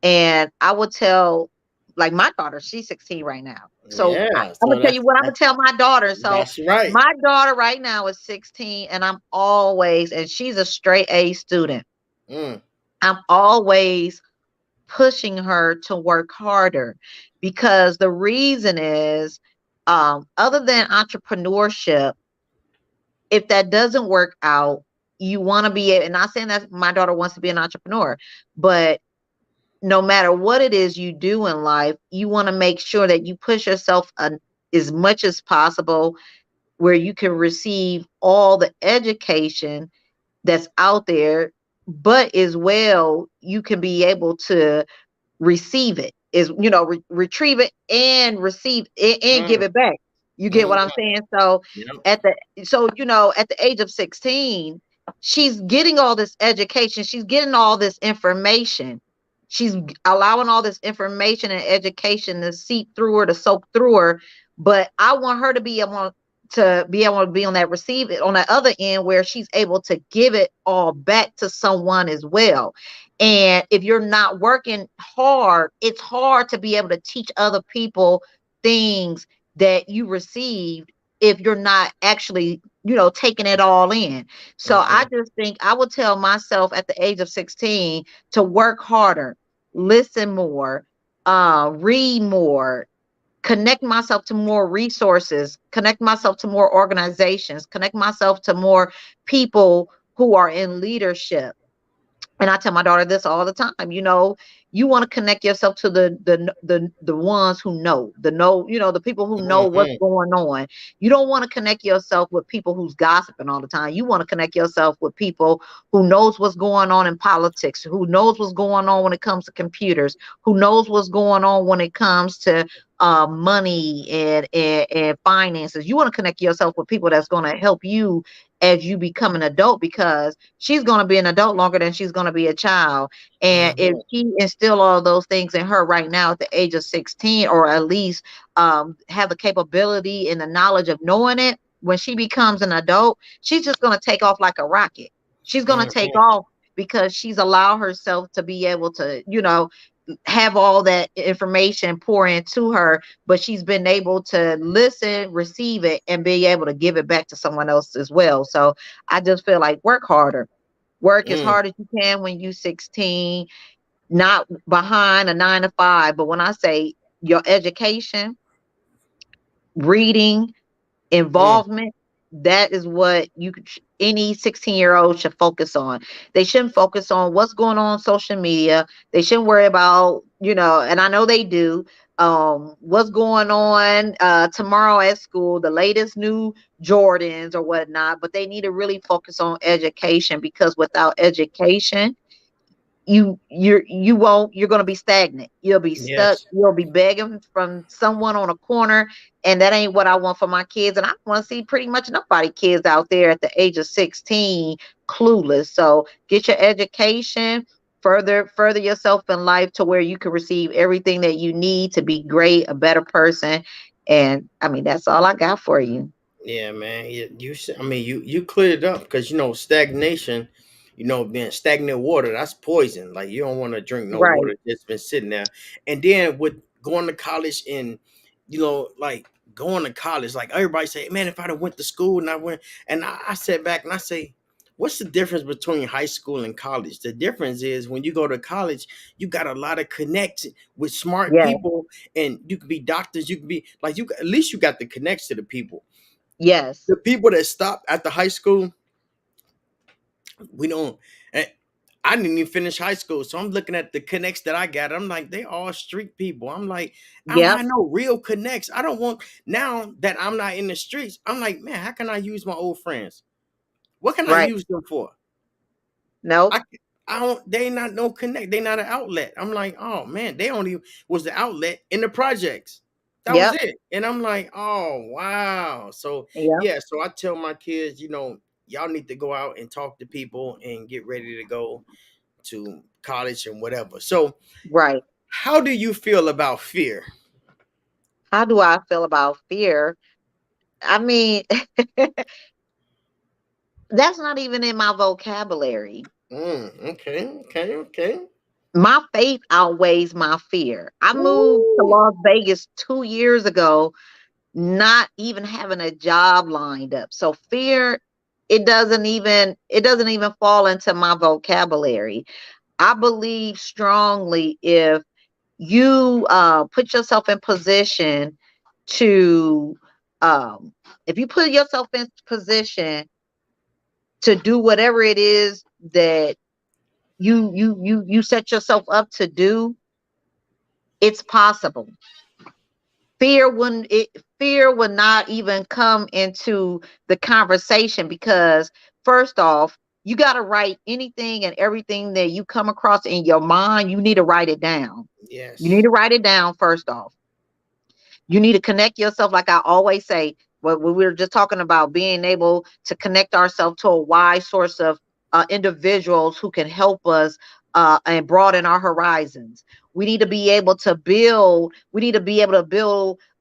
And I would tell, like my daughter, she's 16 right now. So Yeah. I'm gonna So tell you what I'm gonna tell my daughter. So that's right. my daughter right now is 16, and and she's a straight A student. Mm, I'm always pushing her to work harder because the reason is, other than entrepreneurship, if that doesn't work out, you want to and not saying that my daughter wants to be an entrepreneur, but no matter what it is you do in life, you want to make sure that you push yourself as much as possible where you can receive all the education that's out there, but as well, you can be able to receive it is retrieve it and receive it and give mm, it back. You get mm, what I'm saying? So yep. at the age of 16, she's getting all this education, she's getting all this information, she's allowing all this information and education to seep through her, to soak through her. But I want her to be able to be on that receive it on that other end where she's able to give it all back to someone as well. And if you're not working hard, it's hard to be able to teach other people things that you received if you're not actually, taking it all in. So I Mm-hmm. just think I would tell myself at the age of 16 to work harder, listen more, read more, connect myself to more resources, connect myself to more organizations, connect myself to more people who are in leadership. And I tell my daughter this all the time. You want to connect yourself to the ones who the people who know what's Mm-hmm. going on. You don't want to connect yourself with people who's gossiping all the time. You want to connect yourself with people who knows what's going on in politics, who knows what's going on when it comes to computers, who knows what's going on when it comes to money and finances. You want to connect yourself with people that's going to help you as you become an adult, because she's going to be an adult longer than she's going to be a child. And if Mm-hmm. she instill all those things in her right now at the age of 16, or at least have the capability and the knowledge of knowing it, when she becomes an adult, she's just going to take off like a rocket. She's going to take Mm-hmm. off because she's allowed herself to be able to, have all that information pour into her, but she's been able to listen, receive it, and be able to give it back to someone else as well. So I just feel like work harder. Work as Mm, hard as you can when you're 16, not behind a 9 to 5. But when I say your education, reading, mm, involvement, That is what any 16-year-old should focus on. They shouldn't focus on what's going on social media. They shouldn't worry about, and I know they do, what's going on tomorrow at school, the latest new Jordans or whatnot, but they need to really focus on education, because without education, you're going to be stagnant. You'll be stuck. Yes. You'll be begging from someone on a corner, and that ain't what I want for my kids. And I don't want to see pretty much nobody kids out there at the age of 16 clueless. So get your education, further yourself in life to where you can receive everything that you need to be great, a better person. And I mean, that's all I got for you. Yeah, man. I mean, you cleared it up because stagnation. Being stagnant water, that's poison. Like you don't want to drink no Right. water that's been sitting there. And then with going to college and like going to college, like everybody say, man, if I'd have went to school and I went, and I sat back and I say, what's the difference between high school and college? The difference is when you go to college, you got a lot of connects with smart Yeah. people, and you could be doctors, you could be like at least you got the connects to the people. Yes. The people that stopped at the high school, we don't. eh, I didn't even finish high school, so I'm looking at the connects that I got. I'm like, they all street people. I'm like, I don't Yep. have no real connects. I don't want now that I'm not in the streets. I'm like, man, how can I use my old friends? What can I Right. use them for? Nope. I I don't. They not no connect. They not an outlet. I'm like, oh man, they only was the outlet in the projects. That was Yep. it. And I'm like, oh wow. So Yep. yeah. So I tell my kids, y'all need to go out and talk to people and get ready to go to college and whatever. So Right. how do you feel about fear? How do I feel about fear? I mean, that's not even in my vocabulary. Okay. Okay. Okay. My faith outweighs my fear. I moved to Ooh. Las Vegas 2 years ago, not even having a job lined up. So fear, it doesn't even fall into my vocabulary. I believe strongly you put yourself in position to um if you put yourself in position to do whatever it is that you set yourself up to do, it's possible. Fear would not even come into the conversation, because first off, you got to write anything and everything that you come across in your mind. You need to write it down. You need Yes. to write it down first off. You need to connect yourself, like I always say, what we were just talking about, being able to connect ourselves to a wide source of individuals who can help us and broaden our horizons. We need to be able to build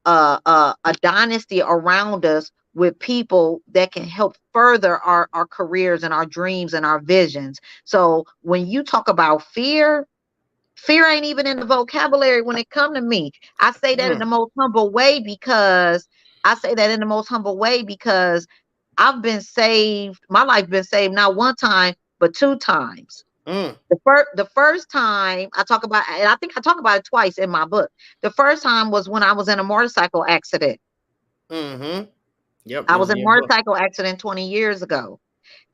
a dynasty around us with people that can help further our careers and our dreams and our visions. So when you talk about fear, fear ain't even in the vocabulary when it come to me. I say that in the Mm, most humble way because I say that in the most humble way because I've been saved. My life been saved not one time, but two times. mm, The first time I talk about, and I think I talk about it twice in my book. The first time was when I was in a motorcycle accident. mm-hmm. Yep. I It's was in in a your book. motorcycle accident 20 years ago,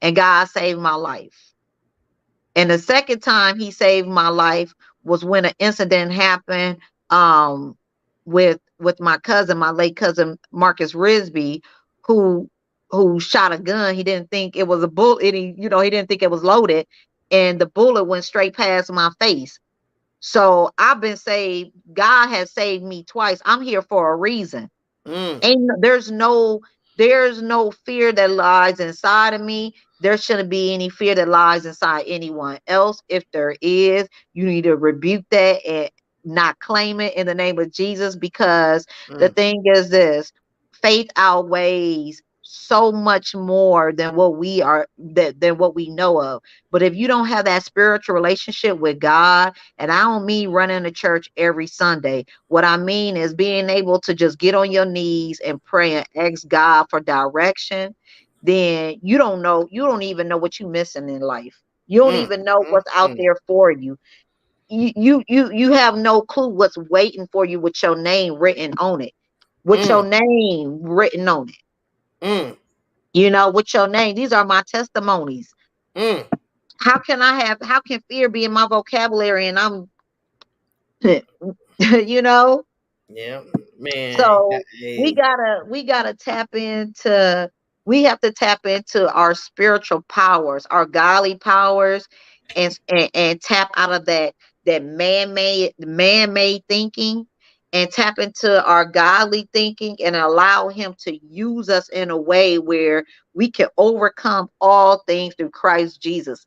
and God saved my life. And the second time he saved my life was when an incident happened um with my cousin, my late cousin Marcus Risby, who shot a gun. He didn't think it was a bullet. He didn't think it was loaded, and the bullet went straight past my face. So I've been saved. God has saved me twice. I'm here for a reason. Mm, There's no fear that lies inside of me. There shouldn't be any fear that lies inside anyone else. If there is, you need to rebuke that and not claim it in the name of Jesus, because the mm, thing is this: faith outweighs so much more than what we know of. But if you don't have that spiritual relationship with God, and I don't mean running to church every Sunday, what I mean is being able to just get on your knees and pray and ask God for direction, then you don't even know what you're missing in life. You don't mm, even know mm, what's out mm, there for you. You have no clue what's waiting for you with your name written on it. With your mm, name written on it. mm. with your name. These are my testimonies. Mm. How can fear be in my vocabulary and I'm, you know? Yeah, man. So we Hey, gotta we gotta tap into we have to tap into our spiritual powers, our godly powers, and tap out of that man-made thinking, and tap into our godly thinking and allow him to use us in a way where we can overcome all things through Christ Jesus.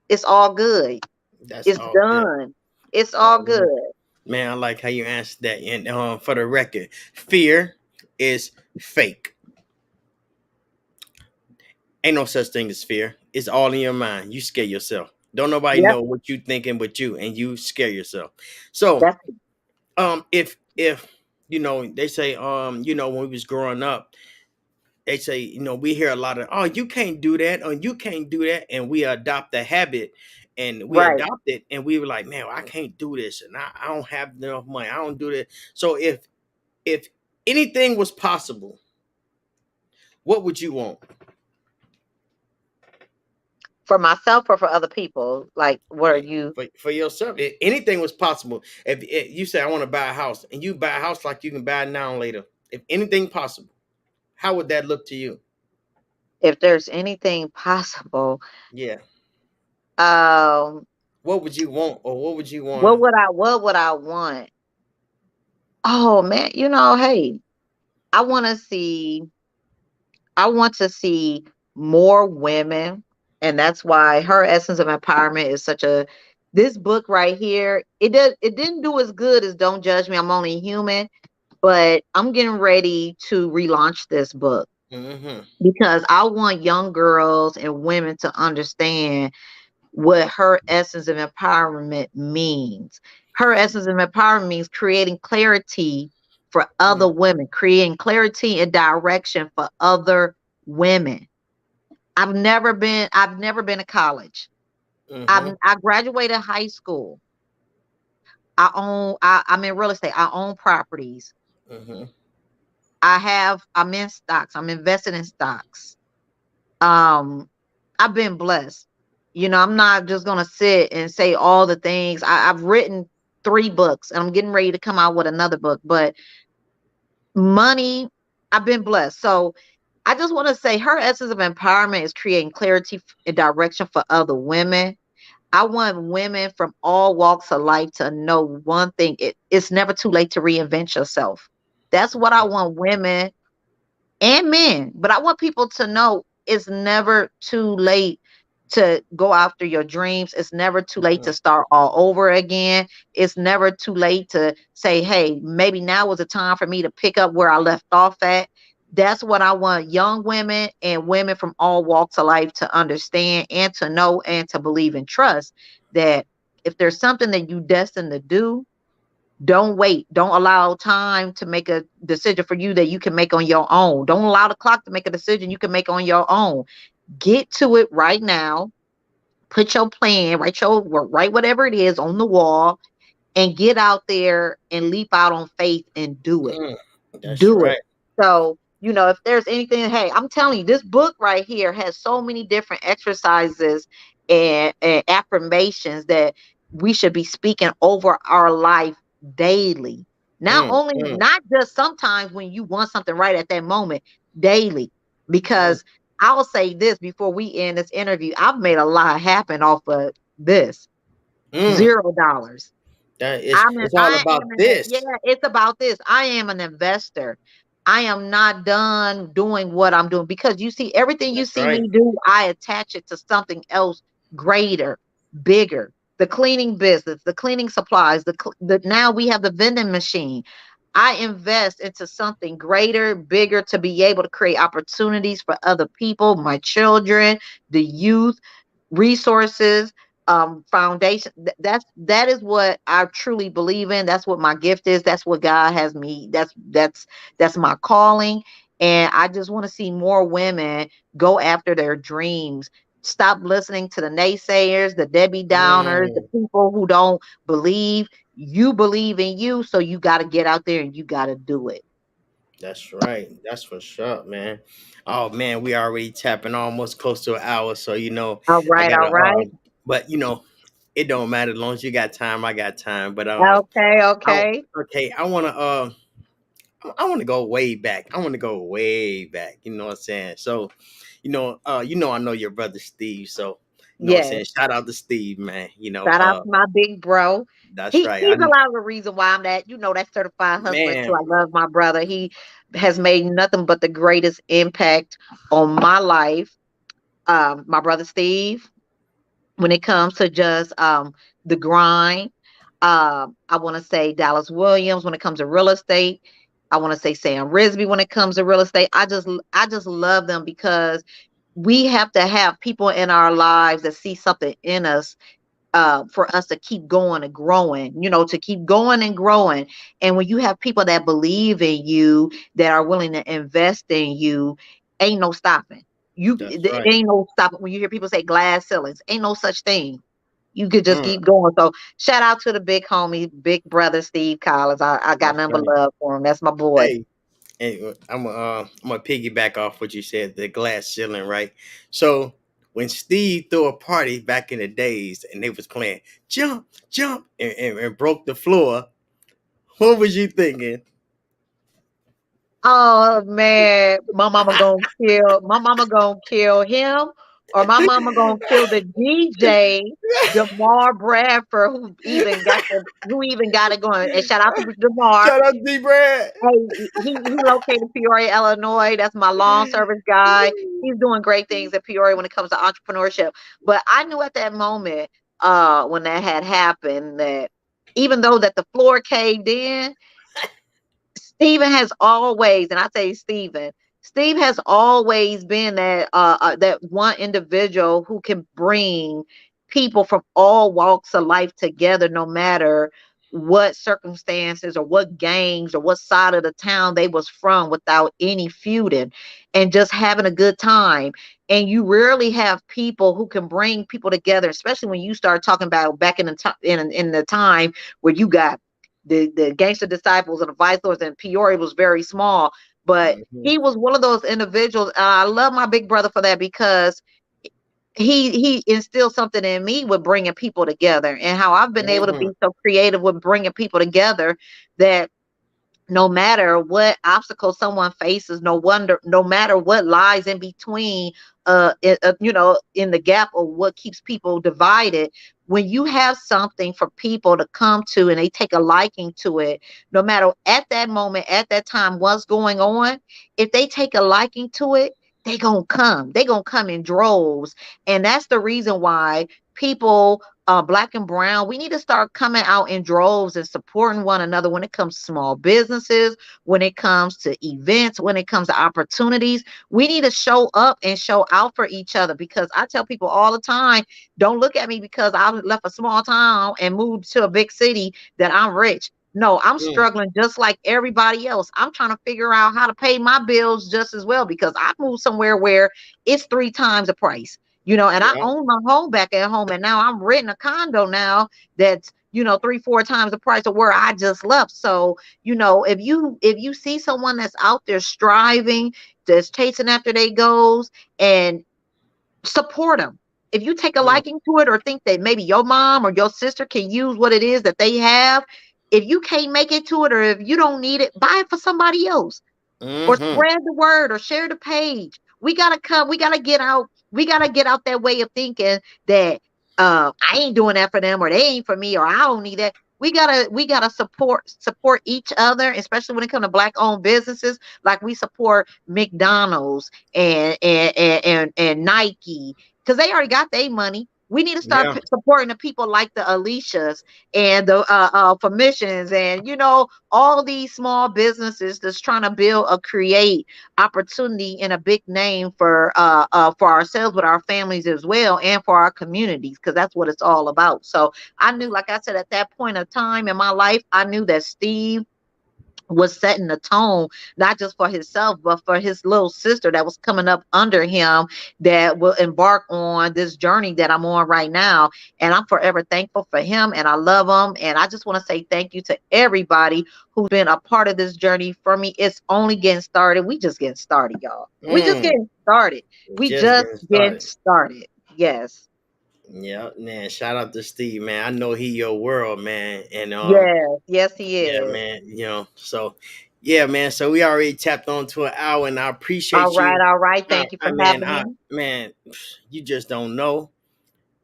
It's all good. that's It's all good. done. It's All all good. good. Man, I like how you answered that. And for the record, fear is fake. Ain't no such thing as fear. It's all in your mind. You scare yourself. Don't nobody Yep. know what you thinking but you, and you scare yourself. So, That's if they say, when we was growing up, they say, we hear a lot of, oh, you can't do that, or you can't do that, and we adopt the habit, and we right. adopt it, and we were like, man, I can't do this, and I don't have enough money, I don't do that. So if anything was possible, what would you want? For myself or for other people? Like, what are Yeah, you? for yourself, if anything was possible, if you say I want to buy a house, and you buy a house like you can buy it now and later, if anything possible, how would that look to you? If there's anything possible, Yeah, um, what would you want, or what would you want? what would I want? Oh man, hey, I want to see, I want to see more women, and that's why Her Essence of Empowerment is such a. This book right here, it didn't do as good as Don't Judge Me, I'm Only Human, but I'm getting ready to relaunch this book Mm-hmm. because I want young girls and women to understand what her essence of empowerment means. Her essence of empowerment means creating clarity for other women, creating clarity and direction for other women. I've never been to college. Mm-hmm. I graduated high school. I'm in real estate. I own properties. Mm-hmm. I'm in stocks. I'm invested in stocks. um I've been blessed. I'm not just gonna sit and say all the things. I've written 3 books and I'm getting ready to come out with another book. But money, I've been blessed. So I just want to say her essence of empowerment is creating clarity and direction for other women. I want women from all walks of life to know one thing. It's never too late to reinvent yourself. That's what I want women and men. But I want people to know it's never too late to go after your dreams. It's never too late Mm-hmm. to start all over again. It's never too late to say, hey, maybe now was a time for me to pick up where I left off at. That's what I want young women and women from all walks of life to understand and to know and to believe and trust that if there's something that you destined to do, don't wait. Don't allow time to make a decision for you that you can make on your own. Don't allow the clock to make a decision you can make on your own. Get to it right now. Put your plan, write whatever it is on the wall, and get out there and leap out on faith and do it. Mm. That's Do it. right. So, if there's anything, hey, I'm telling you, this book right here has so many different exercises and affirmations that we should be speaking over our life daily. Mm, mm, Not just sometimes when you want something right at that moment, daily. mm, Because I'll say this before we end this interview, I've made a lot happen off of this. mm. $0. That is, it's all I about am yeah, this. it's about this. I am an investor. I am not done doing what I'm doing because you see everything you That's see right. me do, I attach it to something else greater, bigger. The cleaning business, the cleaning supplies, the now we have the vending machine. I invest into something greater, bigger to be able to create opportunities for other people, my children, the youth, resources, foundation. That is what I truly believe in. That's what my gift is. That's what God has me. That's my calling. And I just want to see more women go after their dreams. Stop listening to the naysayers, the Debbie Downers, the Mm. people who don't believe. You believe in you, so you got to get out there and you got to do it. That's right. That's for sure, man. Oh man, we already tapping almost close to an hour, so All I right, all gotta. right. But it don't matter as long as you got time. I got time. But Okay, I, okay. okay, I want to go way back. I want to go way back. You know what I'm saying? So, I know your brother Steve. So, you know what I'm Yes. saying? Shout out to Steve, man. Shout out to my big bro. That's right. He's a lot of the reason why I'm that certified hustler too. Man, I love my brother. He has made nothing but the greatest impact on my life. My brother Steve, when it comes to just the grind. I want to say Dallas Williams when it comes to real estate. I want to say Sam Risby when it comes to real estate. I just love them because we have to have people in our lives that see something in us for us to keep going and growing, to keep going and growing. And when you have people that believe in you, that are willing to invest in you, ain't no stopping. that's There right. ain't no stopping. When you hear people say glass ceilings, ain't no such thing. You could just Mm, keep going. So shout out to the big homie, big brother Steve Collins. I got that's nothing but right. love for him. That's my boy. Hey, hey, I'm gonna piggyback off what you said, the glass ceiling, right? So when Steve threw a party back in the days and they was playing jump, jump, and broke the floor, what was you thinking? Oh man, my mama gonna kill him, or my mama gonna kill the DJ, Demar Bradford, who even got it going. And shout out to Demar. Shout out to D Brad. Hey, he located in Peoria, Illinois. That's my long service guy. He's doing great things in Peoria when it comes to entrepreneurship. But I knew at that moment, when that had happened, that even though that the floor caved in, Stephen has always, and I say Steve has always been that one individual who can bring people from all walks of life together, no matter what circumstances or what gangs or what side of the town they was from, without any feuding, and just having a good time. And you rarely have people who can bring people together, especially when you start talking about back in the time where you got the gangster disciples and the vice lords, and Peoria was very small. But Mhm, he was one of those individuals. I love my big brother for that, because he instilled something in me with bringing people together, and how I've been able to mhm, be so creative with bringing people together, that no matter what obstacles someone faces, no matter what lies in between, in the gap of what keeps people divided, when you have something for people to come to and they take a liking to it, no matter at that moment, at that time, what's going on, if they take a liking to it, they gonna come in droves. And that's the reason why people, black and brown, we need to start coming out in droves and supporting one another when it comes to small businesses, when it comes to events, when it comes to opportunities. We need to show up and show out for each other, because I tell people all the time, don't look at me because I left a small town and moved to a big city that I'm rich. No, I'm mm, struggling just like everybody else. I'm trying to figure out how to pay my bills just as well, because I moved somewhere where it's three times the price. And I yeah. own my home back at home, and now I'm renting a condo now that's, three, four times the price of where I just left. So, if you see someone that's out there striving, that's chasing after their goals, and support them. If you take a Mm, liking to it, or think that maybe your mom or your sister can use what it is that they have, if you can't make it to it, or if you don't need it, buy it for somebody else, or mhm, spread the word, or share the page. We gotta get out that way of thinking that I ain't doing that for them, or they ain't for me, or I don't need that. We gotta support each other, especially when it comes to black owned businesses, like we support McDonald's and Nike, because they already got their money. We need to start yeah. supporting the people like the Alicias and the for missions, and all these small businesses that's trying to build or create opportunity and a big name for ourselves, with our families as well, and for our communities, because that's what it's all about. So I knew, like I said, at that point of time in my life, I knew that Steve was setting the tone, not just for himself, but for his little sister that was coming up under him, that will embark on this journey that I'm on right now. And I'm forever thankful for him, and I love him. And I just want to say thank you to everybody who's been a part of this journey for me. It's only getting started. We just getting started, y'all. We just Mm, getting started. We just just getting getting started. started. Yes. Yeah, man. Shout out to Steve, man. I know he your world, man. And Yes. Yes, he yeah, is. man. So yeah, man. So we already tapped on to an hour, and I All appreciate right. you. All right. Thank you for having I me. man, you just don't know.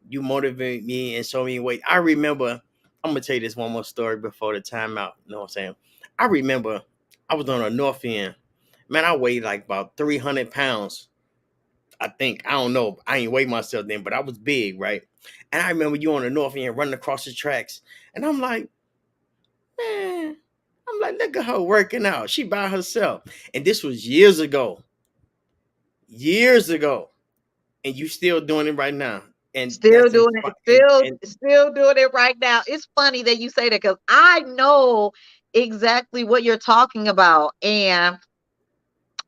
You motivate me in so many ways. I remember. I'm gonna tell you this one more story before the timeout. You know what I'm saying? I remember I was on a north end. Man, I weighed like about 300 pounds. I think I don't know. I ain't weigh myself then, but I was big, right? And I remember you on the north end running across the tracks, and I'm like, man, I'm like, look at her working out. She by herself, and this was years ago, and you still doing it right now, and Still that's doing it, and still doing it right now. It's funny that you say that because I know exactly what you're talking about. And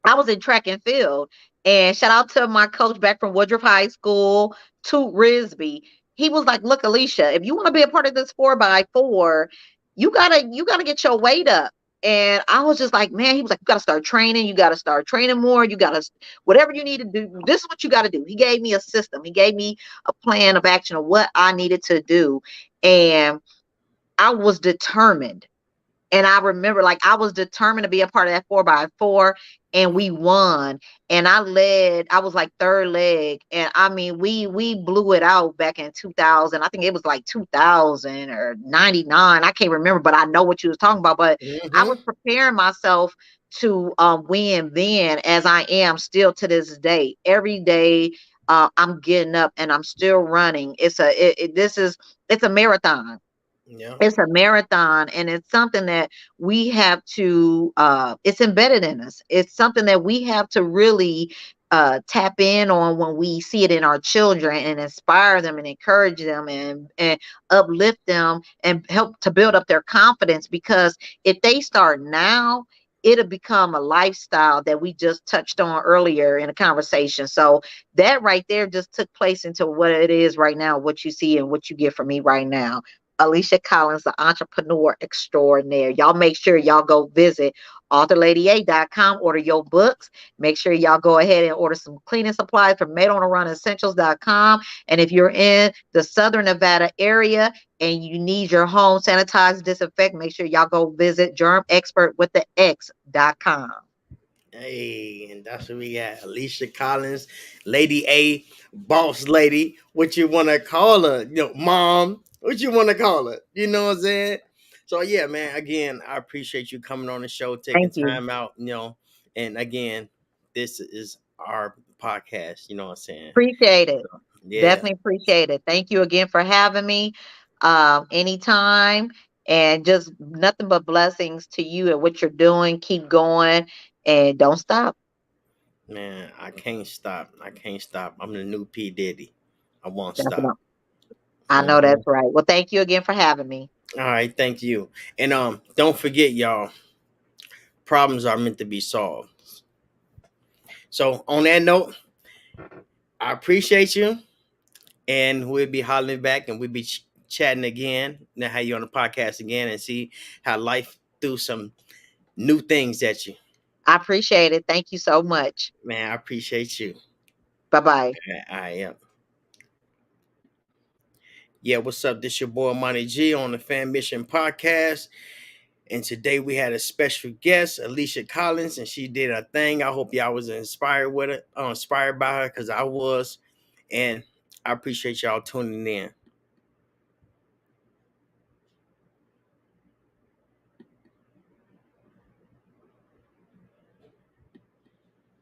I was in track and field. And shout out to my coach back from Woodruff High School, to Risby. He was like, "Look, Alicia, if you want to be a part of this 4x4, you gotta get your weight up." And I was just like, man, he was like, "You gotta start training. You gotta start training more. You gotta whatever you need to do. This is what you gotta do." He gave me a system. He gave me a plan of action of what I needed to do, and I was determined. And I remember, like, I was determined to be a part of that 4x4, and we won. And I was like third leg. And I mean, we blew it out back in 2000. I think it was like 2000 or 99. I can't remember, but I know what you was talking about. But I was mm-hmm, preparing myself to win then, as I am still to this day. Every day, I'm getting up and I'm still running. It's a marathon. yeah, It's a marathon, and it's something that we have to it's embedded in us. It's something that we have to really tap in on when we see it in our children, and inspire them and encourage them, and uplift them and help to build up their confidence, because if they start now, it'll become a lifestyle that we just touched on earlier in a conversation. So that right there just took place into what it is right now, what you see and what you get from me right now. Alicia Collins, the entrepreneur extraordinaire. Y'all make sure y'all go visit authorlady8.com, order your books. Make sure y'all go ahead and order some cleaning supplies from madeontheRunEssentials.com. And if you're in the Southern Nevada area and you need your home sanitized, disinfect, make sure y'all go visit germexpertwiththex.com. hey, and that's what we got. Alicia Collins, Lady A, boss lady, what you want to call her? Mom, what you want to call her? You know what I'm saying? So yeah, man. Again, I appreciate you coming on the show, taking Thank you. time out. And again, this is our podcast. You know what I'm saying? Appreciate it. Yeah, Definitely appreciate it. Thank you again for having me anytime. And just nothing but blessings to you and what you're doing. Keep going and don't stop. man. I can't stop. I can't stop. I'm the new P Diddy. I won't stop. Definitely. I know Mhm. that's right. Well, thank you again for having me. All right, thank you. And don't forget, y'all, problems are meant to be solved. So on that note, I appreciate you, and we'll be hollering back, and we'll be chatting again. Now, how you on the podcast again, and see how life threw some new things at you. I appreciate it. Thank you so much. Man, I appreciate you. Bye bye. I am. Yeah, what's up? This your boy Monty G on the Fan Mission Podcast. And today we had a special guest, Alicia Collins, and she did a thing. I hope y'all was inspired with it, inspired by her, because I was. And I appreciate y'all tuning in.